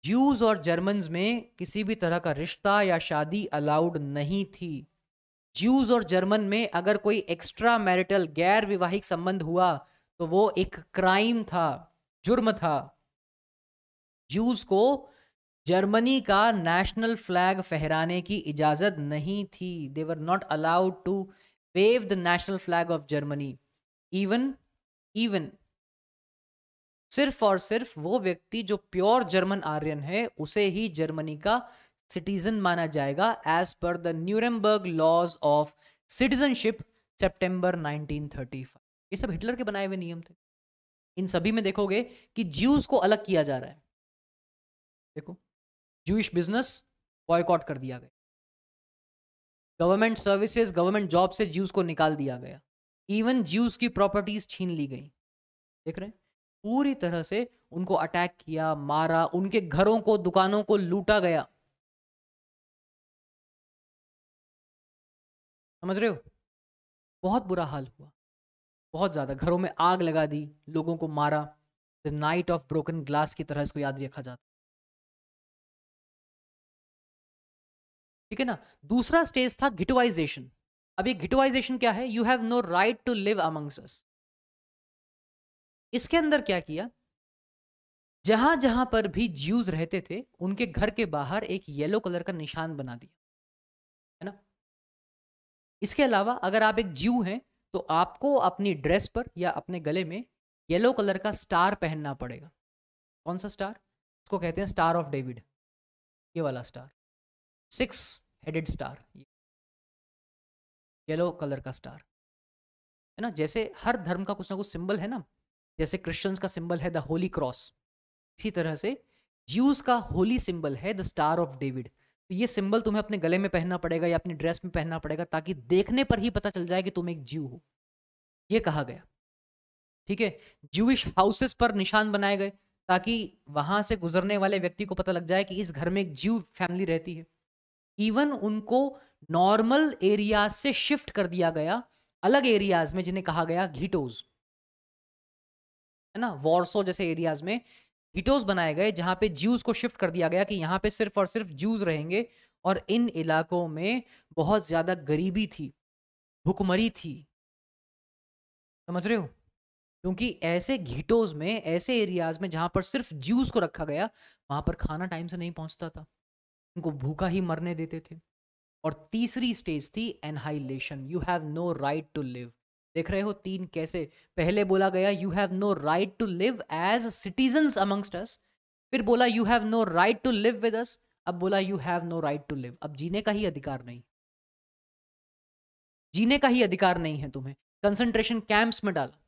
ज्यूज और जर्मन्स में किसी भी तरह का रिश्ता या शादी अलाउड नहीं थी। ज्यूज और जर्मन में अगर कोई एक्स्ट्रा मैरिटल गैर विवाहिक संबंध हुआ तो वो एक क्राइम था, जुर्म था। ज्यूज को जर्मनी का नेशनल फ्लैग फहराने की इजाजत नहीं थी। They were not allowed to wave the national flag of Germany. Even सिर्फ और सिर्फ वो व्यक्ति जो प्योर जर्मन आर्यन है उसे ही जर्मनी का सिटीजन माना जाएगा, as per the Nuremberg laws of citizenship सितंबर 1935। ये सब हिटलर के बनाए हुए नियम थे। इन सभी में देखोगे कि ज्यूज को अलग किया जा रहा है। देखो, ज्यूइश बिजनेस बॉयकॉट कर दिया गया, गवर्नमेंट सर्विसेज, गवर्नमेंट जॉब से ज्यूज को निकाल दिया गया, इवन ज्यूज की प्रॉपर्टीज छीन ली गई। देख रहे हैं? पूरी तरह से उनको अटैक किया, मारा, उनके घरों को, दुकानों को लूटा गया। समझ रहे हो? बहुत बुरा हाल हुआ, बहुत ज्यादा। घरों में आग लगा दी, लोगों को मारा। The night of broken glass की तरह इसको याद रखा जाता। ठीक है ना? दूसरा स्टेज था गिटोइजेशन। अब ये गिटोइजेशन क्या है? You have no right to live amongst us. इसके अंदर क्या किया? जहां जहां पर भी ज्यूज रहते थे उनके घर के बाहर एक येलो कलर का निशान बना दिया, है ना। इसके अलावा अगर आप एक ज्यू हैं तो आपको अपनी ड्रेस पर या अपने गले में येलो कलर का स्टार पहनना पड़ेगा। कौन सा स्टार? उसको कहते हैं स्टार ऑफ डेविड। ये वाला star, 6 headed star, yellow colour का स्टार, है ना। जैसे हर धर्म का कुछ ना कुछ सिंबल है ना, जैसे क्रिश्चियंस का सिंबल है द होली क्रॉस, इसी तरह से ज्यूज का होली सिंबल है द स्टार ऑफ डेविड। तो ये सिंबल तुम्हें अपने गले में पहनना पड़ेगा या अपनी ड्रेस में पहनना पड़ेगा, ताकि देखने पर ही पता चल जाए कि तुम एक ज्यू हो। ये कहा गया। ठीक है? ज्यूइश हाउसेस पर निशान बनाए गए ताकि वहां से गुजरने वाले व्यक्ति को पता लग जाए कि इस घर में एक ज्यू फैमिली रहती है। इवन उनको नॉर्मल एरियाज से शिफ्ट कर दिया गया अलग एरियाज में, जिन्हें कहा गया घीटोज, है ना। वॉर्सो जैसे एरियाज में घीटोज बनाए गए जहां पे ज्यूज को शिफ्ट कर दिया गया कि यहाँ पे सिर्फ और सिर्फ ज्यूज रहेंगे। और इन इलाकों में बहुत ज्यादा गरीबी थी, भुखमरी थी। समझ रहे हो? क्योंकि ऐसे घीटोज में, ऐसे एरियाज में जहां पर सिर्फ ज्यूज को रखा गया, वहां पर खाना टाइम से नहीं पहुंचता था, उनको भूखा ही मरने देते थे। और तीसरी स्टेज थी annihilation. You have no right to live. देख रहे हो 3 कैसे? पहले बोला गया you have no right to live as citizens amongst us, फिर बोला you have no right to live with us, अब बोला you have no right to live. अब जीने का ही अधिकार नहीं, जीने का ही अधिकार नहीं है तुम्हें। कंसंट्रेशन कैंप्स में डाला।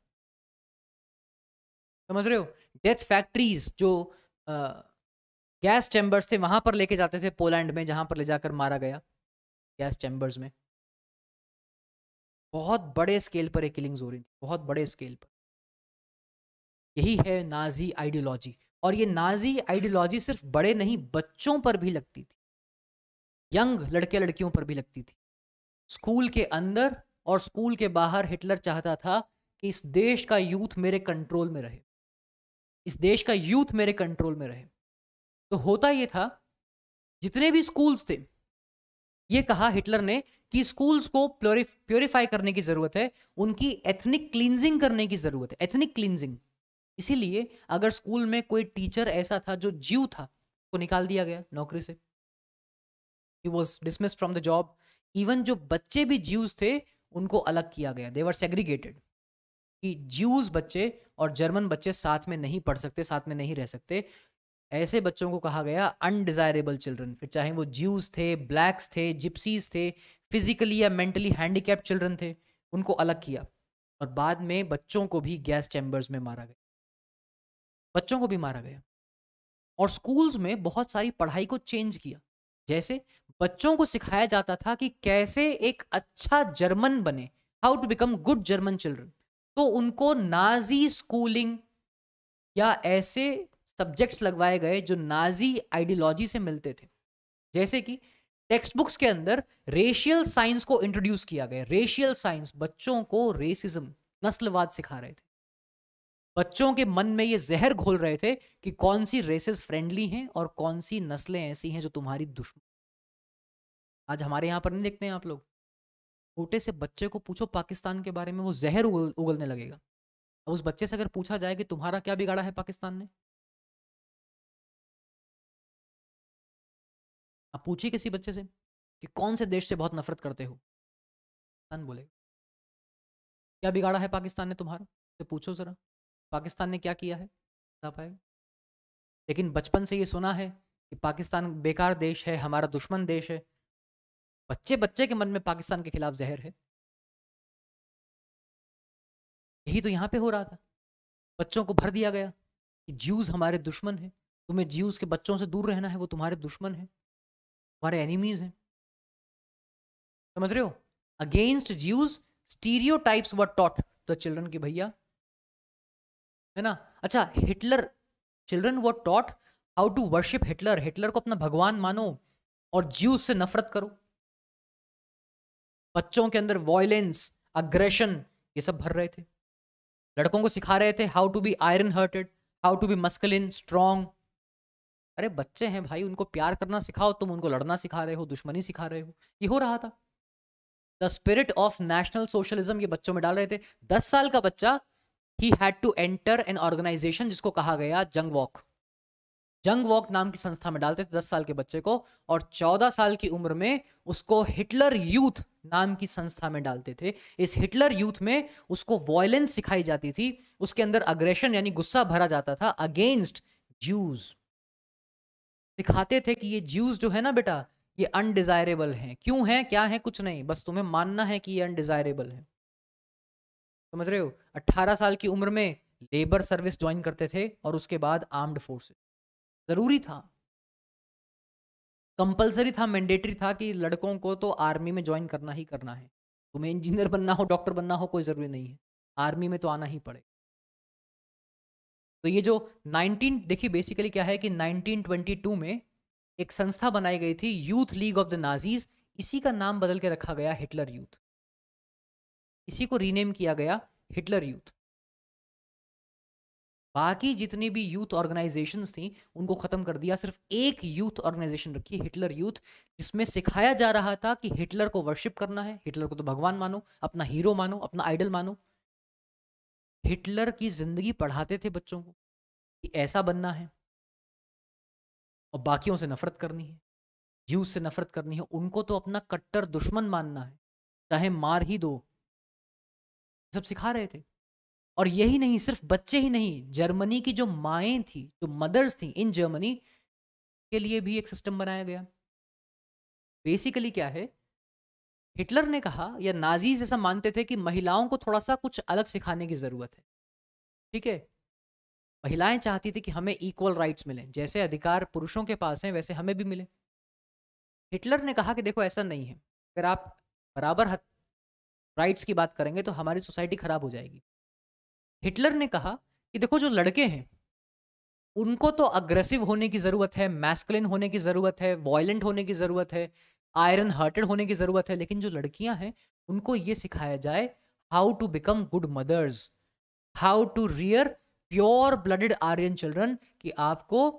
समझ रहे हो? डेथ फैक्ट्रीज, जो गैस चैम्बर्स थे, वहां पर लेके जाते थे पोलैंड में, जहां पर ले जाकर मारा गया गैस चैम्बर्स में। बहुत बड़े स्केल पर एक किलिंग्स हो रही थी, बहुत बड़े स्केल पर। यही है नाजी आइडियोलॉजी। और ये नाजी आइडियोलॉजी सिर्फ बड़े नहीं, बच्चों पर भी लगती थी, यंग लड़के लड़कियों पर भी लगती थी। स्कूल के अंदर और स्कूल के बाहर हिटलर चाहता था कि इस देश का यूथ मेरे कंट्रोल में रहे, इस देश का यूथ मेरे कंट्रोल में रहे। तो होता ये था, जितने भी स्कूल्स थे, ये कहा हिटलर ने कि स्कूल्स को प्योरीफाई करने की जरूरत है, उनकी एथनिक क्लींजिंग करने की जरूरत है, एथनिक क्लींजिंग। इसीलिए अगर स्कूल में कोई टीचर ऐसा था जो ज्यू था, तो निकाल दिया गया नौकरी से, he was dismissed from the job. Even जो बच्चे भी ज्यूज थे उनको अलग किया गया, देवर सेग्रीगेटेड, कि ज्यूज बच्चे और जर्मन बच्चे साथ में नहीं पढ़ सकते, साथ में नहीं रह सकते। ऐसे बच्चों को कहा गया अनडिजायरेबल चिल्ड्रन, फिर चाहे वो ज्यूज थे, ब्लैक्स थे, जिप्सीज थे, फिजिकली या मेंटली हैंडीकैप्ड चिल्ड्रन थे, उनको अलग किया। और बाद में बच्चों को भी गैस चैम्बर्स में मारा गया, बच्चों को भी मारा गया। और स्कूल्स में बहुत सारी पढ़ाई को चेंज किया। जैसे बच्चों को सिखाया जाता था कि कैसे एक अच्छा जर्मन बने, how to become good German children, तो उनको नाजी स्कूलिंग या ऐसे सब्जेक्ट्स लगवाए गए जो नाजी आइडियोलॉजी से मिलते थे। जैसे कि टेक्स्ट बुक्स के अंदर रेशियल साइंस को इंट्रोड्यूस किया गया। रेशियल साइंस, बच्चों को रेसिज्म, नस्लवाद सिखा रहे थे। बच्चों के मन में ये जहर घोल रहे थे कि कौन सी रेसेस फ्रेंडली हैं और कौन सी नस्लें ऐसी हैं जो तुम्हारी दुश्मन। आज हमारे यहाँ पर नहीं देखते हैं आप लोग, छोटे से बच्चे को पूछो पाकिस्तान के बारे में, वो जहर उगलने लगेगा। अब उस बच्चे से अगर पूछा जाए कि तुम्हारा क्या बिगाड़ा है पाकिस्तान ने, आप पूछिए किसी बच्चे से कि कौन से देश से बहुत नफरत करते हो, पाकिस्तान बोलेगा। क्या बिगाड़ा है पाकिस्तान ने तुम्हारा, तो पूछो जरा पाकिस्तान ने क्या किया है, बता पाएगा। लेकिन बचपन से ये सुना है कि पाकिस्तान बेकार देश है, हमारा दुश्मन देश है। बच्चे बच्चे के मन में पाकिस्तान के खिलाफ जहर है। यही तो यहाँ पे हो रहा था, बच्चों को भर दिया गया कि ज्यूज हमारे दुश्मन है, तुम्हें ज्यूज के बच्चों से दूर रहना है, वो तुम्हारे दुश्मन है, तुम्हारे एनिमीज हैं। समझ रहे हो? Against Jews stereotypes were taught the children की भैया, है ना। अच्छा, Hitler, children were taught how to worship Hitler, Hitler को अपना भगवान मानो और ज्यूज से नफरत करो। बच्चों के अंदर वॉयलेंस, अग्रेशन, ये सब भर रहे थे। लड़कों को सिखा रहे थे how to be iron hearted, how to be masculine, strong. अरे बच्चे हैं भाई, उनको प्यार करना सिखाओ, तुम उनको लड़ना सिखा रहे हो, दुश्मनी सिखा रहे हो। ये हो रहा था। The spirit of national socialism ये बच्चों में डाल रहे थे। 10 साल का बच्चा, he had to enter an organisation जिसको कहा गया जंग वॉक। जंग वॉक नाम की संस्था में डालते थे 10 साल के बच्चे को, और 14 साल की उम्र में उसको हिटलर यूथ नाम की संस्था में डालते थे। इस हिटलर यूथ में उसको वॉयलेंस सिखाई जाती थी, उसके अंदर अग्रेशन यानी गुस्सा भरा जाता था अगेंस्ट ज्यूज। सिखाते थे कि ये ज्यूज जो है ना बेटा, ये अनडिजायरेबल हैं। क्यों हैं, क्या है, कुछ नहीं, बस तुम्हें मानना है कि ये अनडिजायरेबल है। समझ रहे हो? 18 साल की उम्र में लेबर सर्विस ज्वाइन करते थे और उसके बाद आर्म्ड फोर्सेस। जरूरी था, कंपलसरी था, मैंडेटरी था कि लड़कों को तो आर्मी में ज्वाइन करना ही करना है। तुम्हें इंजीनियर बनना हो, डॉक्टर बनना हो, कोई ज़रूरी नहीं है, आर्मी में तो आना ही पड़े। तो ये जो 19 देखिए बेसिकली क्या है कि 1922 में एक संस्था बनाई गई थी, youth league of the Nazis. इसी का नाम बदल के रखा गया हिटलर यूथ, इसी को रीनेम किया गया हिटलर यूथ। बाकी जितनी भी यूथ ऑर्गेनाइजेशंस थी उनको खत्म कर दिया, सिर्फ एक यूथ ऑर्गेनाइजेशन रखी, हिटलर यूथ, जिसमें सिखाया जा रहा था कि हिटलर को वर्शिप करना है, हिटलर को तो भगवान मानो, अपना हीरो मानो, अपना आइडल मानो। हिटलर की जिंदगी पढ़ाते थे बच्चों को कि ऐसा बनना है और बाकियों से नफरत करनी है, ज्यूज से नफरत करनी है, उनको तो अपना कट्टर दुश्मन मानना है, चाहे मार ही दो। सब सिखा रहे थे। और यही नहीं, सिर्फ बच्चे ही नहीं, जर्मनी की जो माएँ थी, जो मदर्स थी इन जर्मनी, के लिए भी एक सिस्टम बनाया गया। बेसिकली क्या है, हिटलर ने कहा, या नाजीज ऐसा मानते थे कि महिलाओं को थोड़ा सा कुछ अलग सिखाने की जरूरत है। ठीक है, महिलाएं चाहती थी कि हमें इक्वल राइट्स मिलें, जैसे अधिकार पुरुषों के पास हैं वैसे हमें भी मिले। हिटलर ने कहा कि देखो ऐसा नहीं है, अगर आप बराबर राइट्स की बात करेंगे तो हमारी सोसाइटी खराब हो जाएगी। हिटलर ने कहा कि देखो जो लड़के हैं उनको तो अग्रेसिव होने की जरूरत है, मैस्कुलिन होने की जरूरत है, वॉयलेंट होने की जरूरत है, आयरन हार्टेड होने की जरूरत है, लेकिन जो लड़कियां हैं उनको ये सिखाया जाए how to become good mothers, how to rear pure blooded Aryan children, कि आपको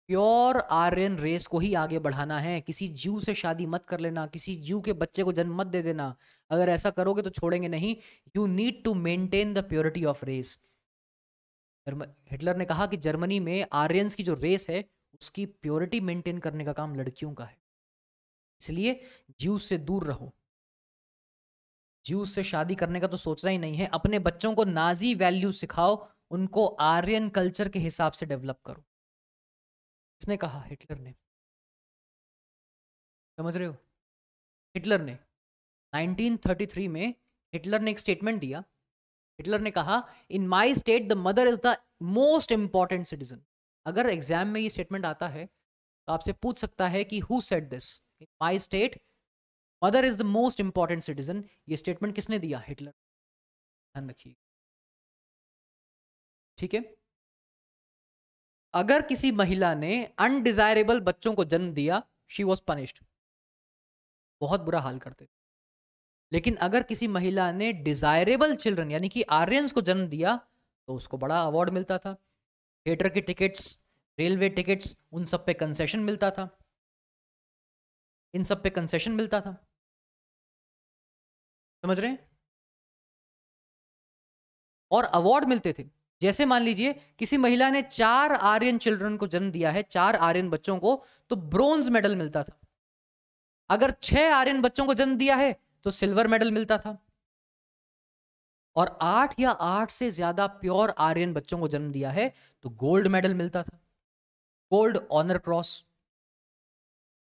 प्योर आर्यन रेस को ही आगे बढ़ाना है। किसी ज्यू से शादी मत कर लेना, किसी ज्यू के बच्चे को जन्म मत दे देना, अगर ऐसा करोगे तो छोड़ेंगे नहीं। You need to maintain the purity of race. Hitler ने कहा कि जर्मनी में आर्यंस की जो रेस है उसकी प्योरिटी मेंटेन करने का काम लड़कियों का है, इसलिए ज्यूस से दूर रहो। ज्यूस से शादी करने का तो सोचना ही नहीं है। अपने बच्चों को नाजी वैल्यू सिखाओ, उनको आर्यन कल्चर के हिसाब से डेवलप करो। इसने कहा, हिटलर ने। समझ रहे हो? हिटलर ने 1933 में हिटलर ने एक स्टेटमेंट दिया। हिटलर ने कहा, in my state the mother is the most important citizen. अगर एग्जाम में ये स्टेटमेंट आता है तो आपसे पूछ सकता है कि who said this? In my state mother is the most important citizen. ये स्टेटमेंट किसने दिया? हिटलर। ध्यान रखिए, ठीक है। अगर किसी महिला ने अनडिजायरेबल बच्चों को जन्म दिया, शी वॉज पनिश्ड, बहुत बुरा हाल करते थे। लेकिन अगर किसी महिला ने डिजायरेबल चिल्ड्रन यानी कि आर्यंस को जन्म दिया तो उसको बड़ा अवार्ड मिलता था। थिएटर की टिकट्स, रेलवे टिकट्स, उन सब पे कंसेशन मिलता था। इन सब पे कंसेशन मिलता था। समझ रहे हैं? और अवार्ड मिलते थे। जैसे मान लीजिए किसी महिला ने 4 आर्यन चिल्ड्रन को जन्म दिया है, 4 आर्यन बच्चों को, तो ब्रोंज मेडल मिलता था। अगर 6 आर्यन बच्चों को जन्म दिया है तो सिल्वर मेडल मिलता था। और 8 या 8 से ज्यादा प्योर आर्यन बच्चों को जन्म दिया है तो गोल्ड मेडल मिलता था। गोल्ड ऑनर क्रॉस,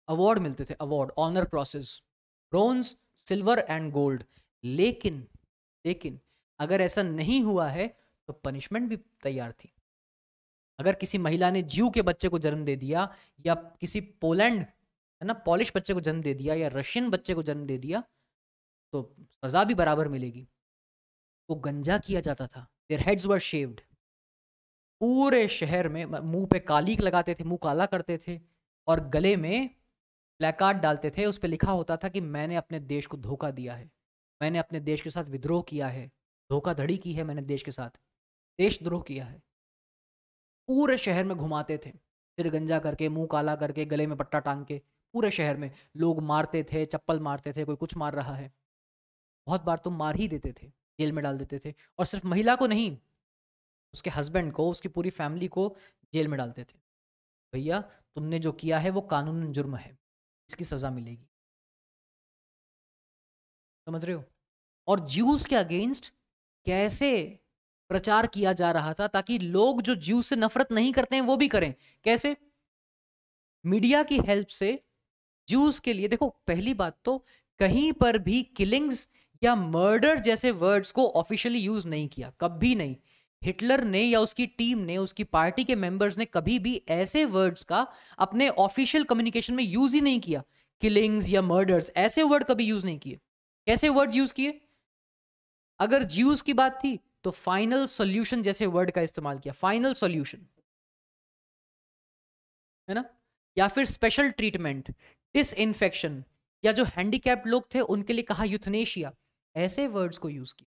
अवार्ड मिलते थे, award, honour crosses, bronze, silver and gold. लेकिन लेकिन अगर ऐसा नहीं हुआ है तो पनिशमेंट भी तैयार थी। अगर किसी महिला ने ज्यू के बच्चे को जन्म दे दिया, या किसी पोलैंड है ना पॉलिश बच्चे को जन्म दे दिया, या रशियन बच्चे को जन्म दे दिया, तो सजा भी बराबर मिलेगी। वो गंजा किया जाता था। Their heads were shaved. पूरे शहर में मुंह पे कालीक लगाते थे, मुंह काला करते थे, और गले में प्लेकार्ड डालते थे। उस पे लिखा होता था कि मैंने अपने देश को धोखा दिया है, मैंने अपने देश के साथ विद्रोह किया है, धोखाधड़ी की है मैंने देश के साथ, देशद्रोह किया है। पूरे शहर में घुमाते थे, सिर गंजा करके, मुंह काला करके, गले में पट्टा टांग के। पूरे शहर में लोग मारते थे, चप्पल मारते थे, कोई कुछ मार रहा है। बहुत बार तो मार ही देते थे, जेल में डाल देते थे। और सिर्फ महिला को नहीं, उसके हस्बैंड को, उसकी पूरी फैमिली को जेल में डालते थे। भैया तुमने जो किया है वो कानूनन जुर्म है, इसकी सजा मिलेगी। समझ रहे हो? और ज्यूस के अगेंस्ट कैसे प्रचार किया जा रहा था ताकि लोग जो ज्यूस से नफरत नहीं करते हैं वो भी करें। कैसे? मीडिया की हेल्प से ज्यूस के लिए। देखो, पहली बात तो कहीं पर भी किलिंग्स या मर्डर जैसे वर्ड्स को ऑफिशियली यूज नहीं किया, कभी नहीं। हिटलर ने या उसकी टीम ने, उसकी पार्टी के मेंबर्स ने कभी भी ऐसे वर्ड्स का अपने ऑफिशियल कम्युनिकेशन में यूज ही नहीं किया। किलिंग्स या मर्डर्स ऐसे वर्ड कभी यूज नहीं किए। कैसे वर्ड्स यूज किए? अगर ज्यूस की बात थी तो फाइनल सॉल्यूशन जैसे वर्ड का इस्तेमाल किया। फाइनल सॉल्यूशन, है ना? या फिर स्पेशल ट्रीटमेंट, डिसइंफेक्शन, या जो हैंडीकैप्ड लोग थे उनके लिए कहा यूथनेशिया। ऐसे वर्ड्स को यूज किया,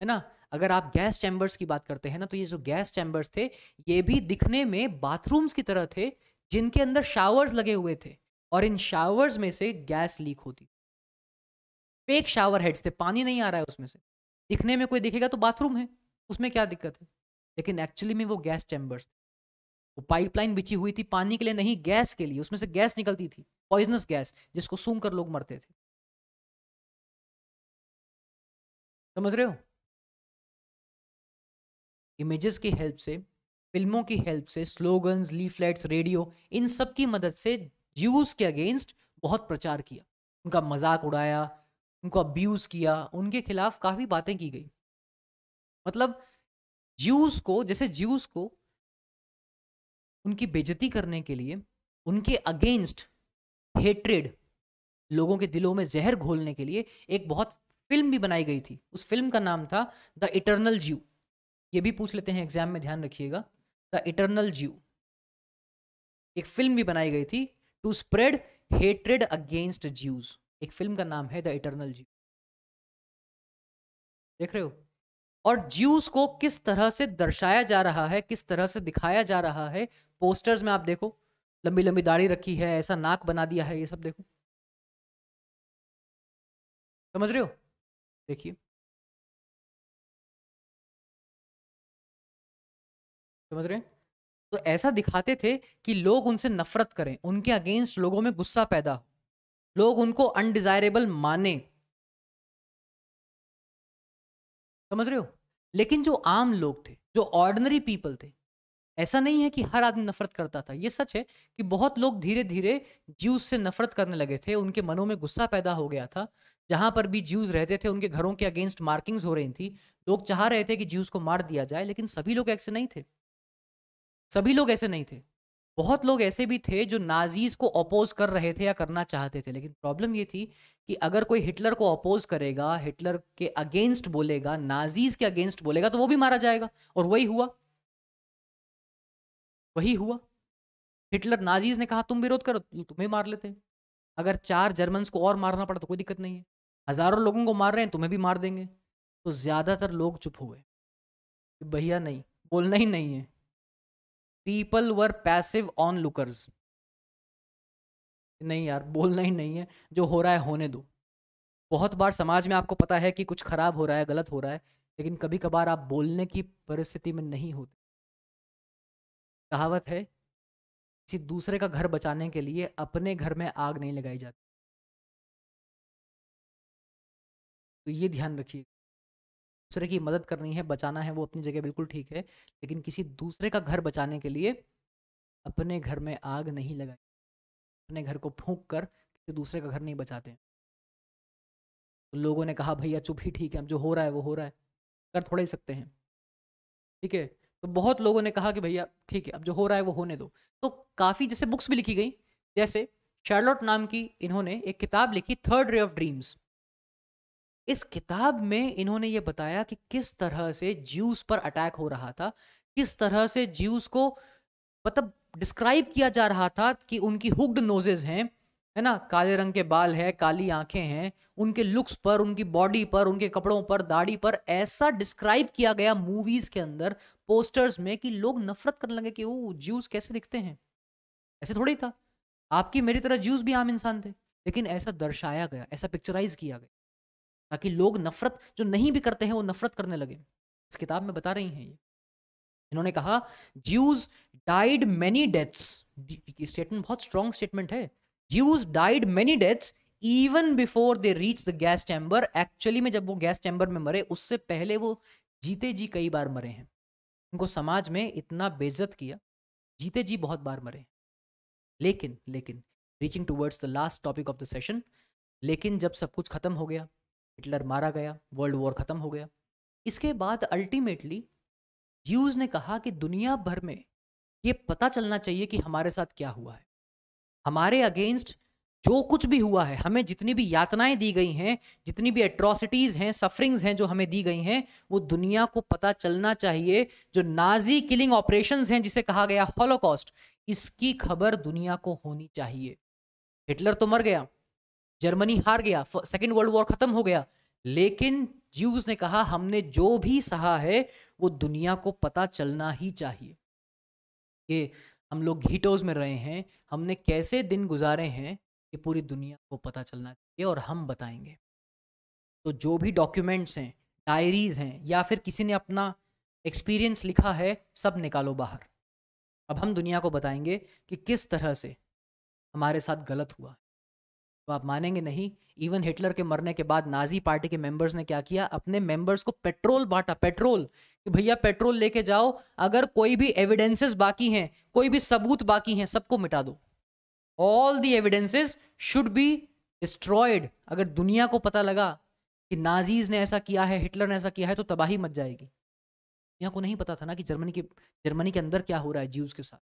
है ना? अगर आप गैस चैम्बर्स की बात करते हैं ना, तो ये जो गैस चैम्बर्स थे ये भी दिखने में बाथरूम्स की तरह थे, जिनके अंदर शावर्स लगे हुए थे, और इन शावर्स में से गैस लीक होती। फेक शावर हेड्स थे, पानी नहीं आ रहा है उसमें से। दिखने में कोई दिखेगा तो बाथरूम है, उसमें क्या दिक्कत है? लेकिन एक्चुअली में वो गैस चैम्बर्स थे। वो पाइपलाइन बिछी हुई थी पानी के लिए नहीं, गैस के लिए। उसमें से गैस निकलती थी, पॉइजनस गैस, जिसको सूंघ कर लोग मरते थे। समझ रहे हो? इमेजेस की हेल्प से, फिल्मों की हेल्प से, स्लोगन्स, लीफलेट्स, रेडियो, इन सब की मदद से ज्यूस के अगेंस्ट बहुत प्रचार किया, उनका मजाक उड़ाया, उनको अब्यूज किया, उनके खिलाफ काफी बातें की गई। मतलब ज्यूस को, जैसे ज्यूस को उनकी बेइज्जती करने के लिए, उनके अगेंस्ट हेट्रेड, लोगों के दिलों में जहर घोलने के लिए एक बहुत फिल्म भी बनाई गई थी। उस फिल्म का नाम था द इटर्नल ज्यू। ये भी पूछ लेते हैं एग्जाम में, ध्यान रखिएगा। द इटर्नल ज्यू, एक फिल्म भी बनाई गई थी to spread hatred against Jews. एक फिल्म का नाम है द इटर्नल ज्यू। देख रहे हो? और ज्यूस को किस तरह से दर्शाया जा रहा है, किस तरह से दिखाया जा रहा है पोस्टर्स में, आप देखो। लंबी लंबी दाढ़ी रखी है, ऐसा नाक बना दिया है, ये सब देखो। समझ रहे हो? देखिए, समझ रहे हैं? तो ऐसा दिखाते थे कि लोग उनसे नफरत करें, उनके अगेंस्ट लोगों में गुस्सा पैदा हो, लोग उनको अनडिजायरेबल माने। समझ रहे हो? लेकिन जो आम लोग थे, जो ऑर्डिनरी पीपल थे, ऐसा नहीं है कि हर आदमी नफरत करता था। ये सच है कि बहुत लोग धीरे धीरे ज्यूज से नफरत करने लगे थे, उनके मनों में गुस्सा पैदा हो गया था। जहां पर भी ज्यूज रहते थे उनके घरों के अगेंस्ट मार्किंग्स हो रही थी, लोग चाह रहे थे कि ज्यूज को मार दिया जाए, लेकिन सभी लोग ऐसे नहीं थे। सभी लोग ऐसे नहीं थे। बहुत लोग ऐसे भी थे जो नाजीज को अपोज कर रहे थे या करना चाहते थे, लेकिन प्रॉब्लम ये थी कि अगर कोई हिटलर को अपोज करेगा, हिटलर के अगेंस्ट बोलेगा, नाजीज के अगेंस्ट बोलेगा, तो वो भी मारा जाएगा। और वही हुआ, वही हुआ। हिटलर, नाजीज ने कहा तुम विरोध करो, तुम्हें मार लेते हैं। अगर 4 जर्मन्स को और मारना पड़ा तो कोई दिक्कत नहीं है, हजारों लोगों को मार रहे हैं, तुम्हें भी मार देंगे। तो ज्यादातर लोग चुप हुए कि भैया नहीं, बोलना ही नहीं है। People were passive on lookers, नहीं यार बोलना ही नहीं है, जो हो रहा है होने दो। बहुत बार समाज में आपको पता है कि कुछ खराब हो रहा है, गलत हो रहा है, लेकिन कभी कभार आप बोलने की परिस्थिति में नहीं होते। कहावत है, किसी दूसरे का घर बचाने के लिए अपने घर में आग नहीं लगाई जाती। तो ये ध्यान रखिए, दूसरे की मदद करनी है, बचाना है, वो अपनी जगह बिल्कुल ठीक है, लेकिन किसी दूसरे का घर बचाने के लिए अपने घर में आग नहीं लगाई। अपने घर को फूंक कर किसी दूसरे का घर नहीं बचाते हैं। तो लोगों ने कहा भैया चुप ही ठीक है, अब जो हो रहा है वो हो रहा है, कर थोड़ा ही सकते हैं। ठीक है, तो बहुत लोगों ने कहा कि भैया ठीक है, अब जो हो रहा है वो होने दो। तो काफ़ी जैसे बुक्स भी लिखी गई, जैसे शार्लोट नाम की इन्होंने एक किताब लिखी, थर्ड रे ऑफ ड्रीम्स। इस किताब में इन्होंने ये बताया कि किस तरह से ज्यूस पर अटैक हो रहा था, किस तरह से ज्यूस को मतलब डिस्क्राइब किया जा रहा था कि उनकी हुक्ड नोजेस हैं, है ना, काले रंग के बाल है, काली आंखें हैं, उनके लुक्स पर, उनकी बॉडी पर, उनके कपड़ों पर, दाढ़ी पर ऐसा डिस्क्राइब किया गया मूवीज के अंदर, पोस्टर्स में, कि लोग नफरत करने लगे कि वो ज्यूस कैसे दिखते हैं। ऐसे थोड़ी था, आपकी मेरी तरह ज्यूस भी आम इंसान थे, लेकिन ऐसा दर्शाया गया, ऐसा पिक्चराइज किया गया ताकि लोग नफरत जो नहीं भी करते हैं वो नफरत करने लगे। इस किताब में बता रही हैं ये, इन्होंने कहा Jews died many deaths. Statement बहुत स्ट्रॉन्ग स्टेटमेंट है। Jews died many deaths even before they reach the gas chamber. Actually में जब वो गैस चैम्बर में मरे उससे पहले वो जीते जी कई बार मरे हैं। उनको समाज में इतना बेइज्जत किया, जीते जी बहुत बार मरे। लेकिन लेकिन reaching towards the last topic of the session, लेकिन जब सब कुछ खत्म हो गया, हिटलर मारा गया, वर्ल्ड वॉर खत्म हो गया, इसके बाद अल्टीमेटली ज्यूज ने कहा कि दुनिया भर में ये पता चलना चाहिए कि हमारे साथ क्या हुआ है, हमारे अगेंस्ट जो कुछ भी हुआ है, हमें जितनी भी यातनाएं दी गई हैं, जितनी भी एट्रोसिटीज हैं, सफरिंग्स हैं जो हमें दी गई हैं, वो दुनिया को पता चलना चाहिए। जो नाजी किलिंग ऑपरेशंस हैं, जिसे कहा गया हॉलोकॉस्ट, इसकी खबर दुनिया को होनी चाहिए। हिटलर तो मर गया, जर्मनी हार गया, सेकेंड वर्ल्ड वॉर खत्म हो गया, लेकिन ज्यूज ने कहा हमने जो भी सहा है वो दुनिया को पता चलना ही चाहिए कि हम लोग घीटोज में रहे हैं, हमने कैसे दिन गुजारे हैं, ये पूरी दुनिया को पता चलना चाहिए और हम बताएंगे। तो जो भी डॉक्यूमेंट्स हैं, डायरीज हैं, या फिर किसी ने अपना एक्सपीरियंस लिखा है, सब निकालो बाहर। अब हम दुनिया को बताएंगे कि किस तरह से हमारे साथ गलत हुआ। तो आप मानेंगे नहीं, इवन हिटलर के मरने के बाद नाजी पार्टी के मेंबर्स ने क्या किया, अपने मेंबर्स को पेट्रोल बांटा, पेट्रोल, कि भैया पेट्रोल लेके जाओ, अगर कोई भी एविडेंसेस बाकी हैं, कोई भी सबूत बाकी हैं, सबको मिटा दो। All the evidences should be destroyed. अगर दुनिया को पता लगा कि नाजीज ने ऐसा किया है, हिटलर ने ऐसा किया है, तो तबाही मच जाएगी। दुनिया को नहीं पता था ना कि जर्मनी के अंदर क्या हो रहा है ज्यूज के साथ।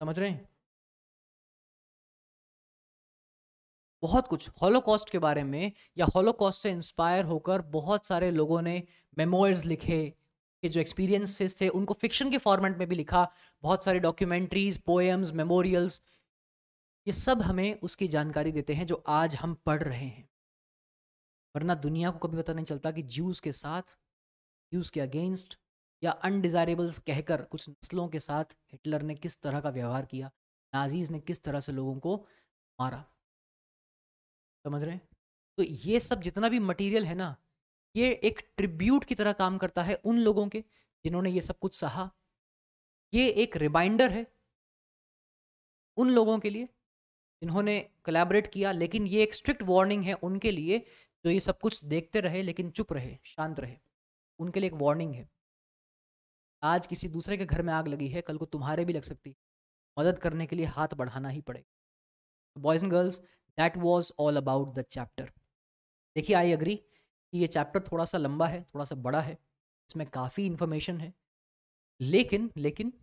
समझ रहे हैं? बहुत कुछ हॉलोकॉस्ट के बारे में, या हॉलोकॉस्ट से इंस्पायर होकर बहुत सारे लोगों ने मेमोइर्स लिखे, कि जो एक्सपीरियंसेस थे उनको फिक्शन के फॉर्मेट में भी लिखा। बहुत सारे डॉक्यूमेंट्रीज, पोएम्स, मेमोरियल्स, ये सब हमें उसकी जानकारी देते हैं जो आज हम पढ़ रहे हैं। वरना दुनिया को कभी पता नहीं चलता कि ज्यूज के साथ, ज्यूज के अगेंस्ट, या अनडिजायरेबल्स कहकर कुछ नस्लों के साथ हिटलर ने किस तरह का व्यवहार किया, नाजीज ने किस तरह से लोगों को मारा। समझ रहे हैं? तो ये सब जितना भी मटेरियल है ना, ये एक ट्रिब्यूट की तरह काम करता है उन लोगों के जिन्होंने ये सब कुछ सहा। ये एक रिमाइंडर है उन लोगों के लिए जिन्होंने कोलैबोरेट किया, लेकिन ये एक स्ट्रिक्ट वार्निंग है उनके लिए जो ये सब कुछ देखते रहे लेकिन चुप रहे, शांत रहे। उनके लिए एक वार्निंग है। आज किसी दूसरे के घर में आग लगी है, कल को तुम्हारे भी लग सकती है। मदद करने के लिए हाथ बढ़ाना ही पड़ेगा। Boys and girls, that was all about the chapter. देखिए, आई एग्री कि ये चैप्टर थोड़ा सा लंबा है, थोड़ा सा बड़ा है, इसमें काफ़ी इन्फॉर्मेशन है, लेकिन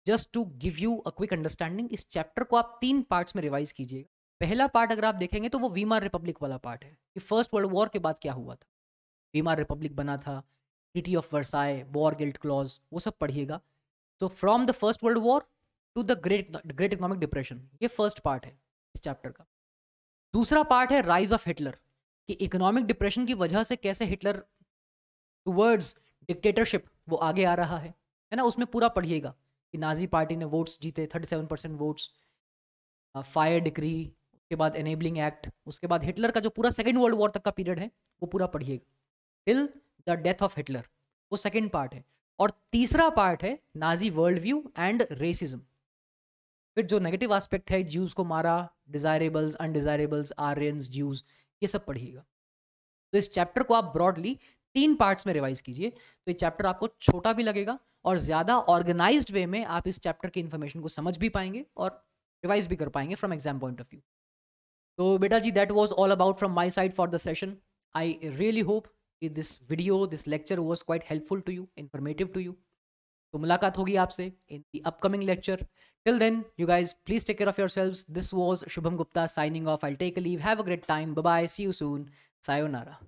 just to give you a quick understanding, इस चैप्टर को आप 3 पार्ट्स में रिवाइज कीजिएगा। पहला पार्ट अगर आप देखेंगे तो वो वीमार रिपब्लिक वाला पार्ट है कि फर्स्ट वर्ल्ड वॉर के बाद क्या हुआ था, वीमार रिपब्लिक बना था, treaty of Versailles, war guilt clause, वो सब पढ़िएगा। So from the first world war to the great economic depression, ये फर्स्ट पार्ट है इस चैप्टर का। दूसरा पार्ट है राइज ऑफ हिटलर, कि इकोनॉमिक डिप्रेशन की वजह से कैसे हिटलर टूवर्ड्स डिक्टेटरशिप वो आगे आ रहा है ना। उसमें पूरा पढ़िएगा कि नाजी पार्टी ने वोट्स जीते, 37% वोट्स, फायर डिक्री, उसके बाद एनेबलिंग एक्ट, उसके बाद हिटलर का जो पूरा सेकेंड वर्ल्ड वॉर तक का पीरियड है वो पूरा पढ़िएगा, till the death of Hitler, वो सेकेंड पार्ट है। और तीसरा पार्ट है Nazi world view and racism. फिर जो नेगेटिव एस्पेक्ट है, ज्यूज को मारा, डिजायरेबल्स, अनडिजायरेबल्स, आर्यंस, ज्यूज, ये सब पढ़िएगा। तो इस चैप्टर को आप ब्रॉडली 3 पार्ट्स में रिवाइज कीजिए, तो ये चैप्टर आपको छोटा भी लगेगा और ज़्यादा ऑर्गेनाइज्ड वे में आप इस चैप्टर की इन्फॉर्मेशन को समझ भी पाएंगे और रिवाइज भी कर पाएंगे from exam point of view. तो बेटा जी, that was all about from my side for the session. I really hope कि this video, this lecture was quite helpful to you, informative to you. तो मुलाकात होगी आपसे in the upcoming lecture. Till then, you guys, please take care of yourselves. This was Shubham Gupta signing off. I'll take a leave. Have a great time. Bye-bye. See you soon. Sayonara.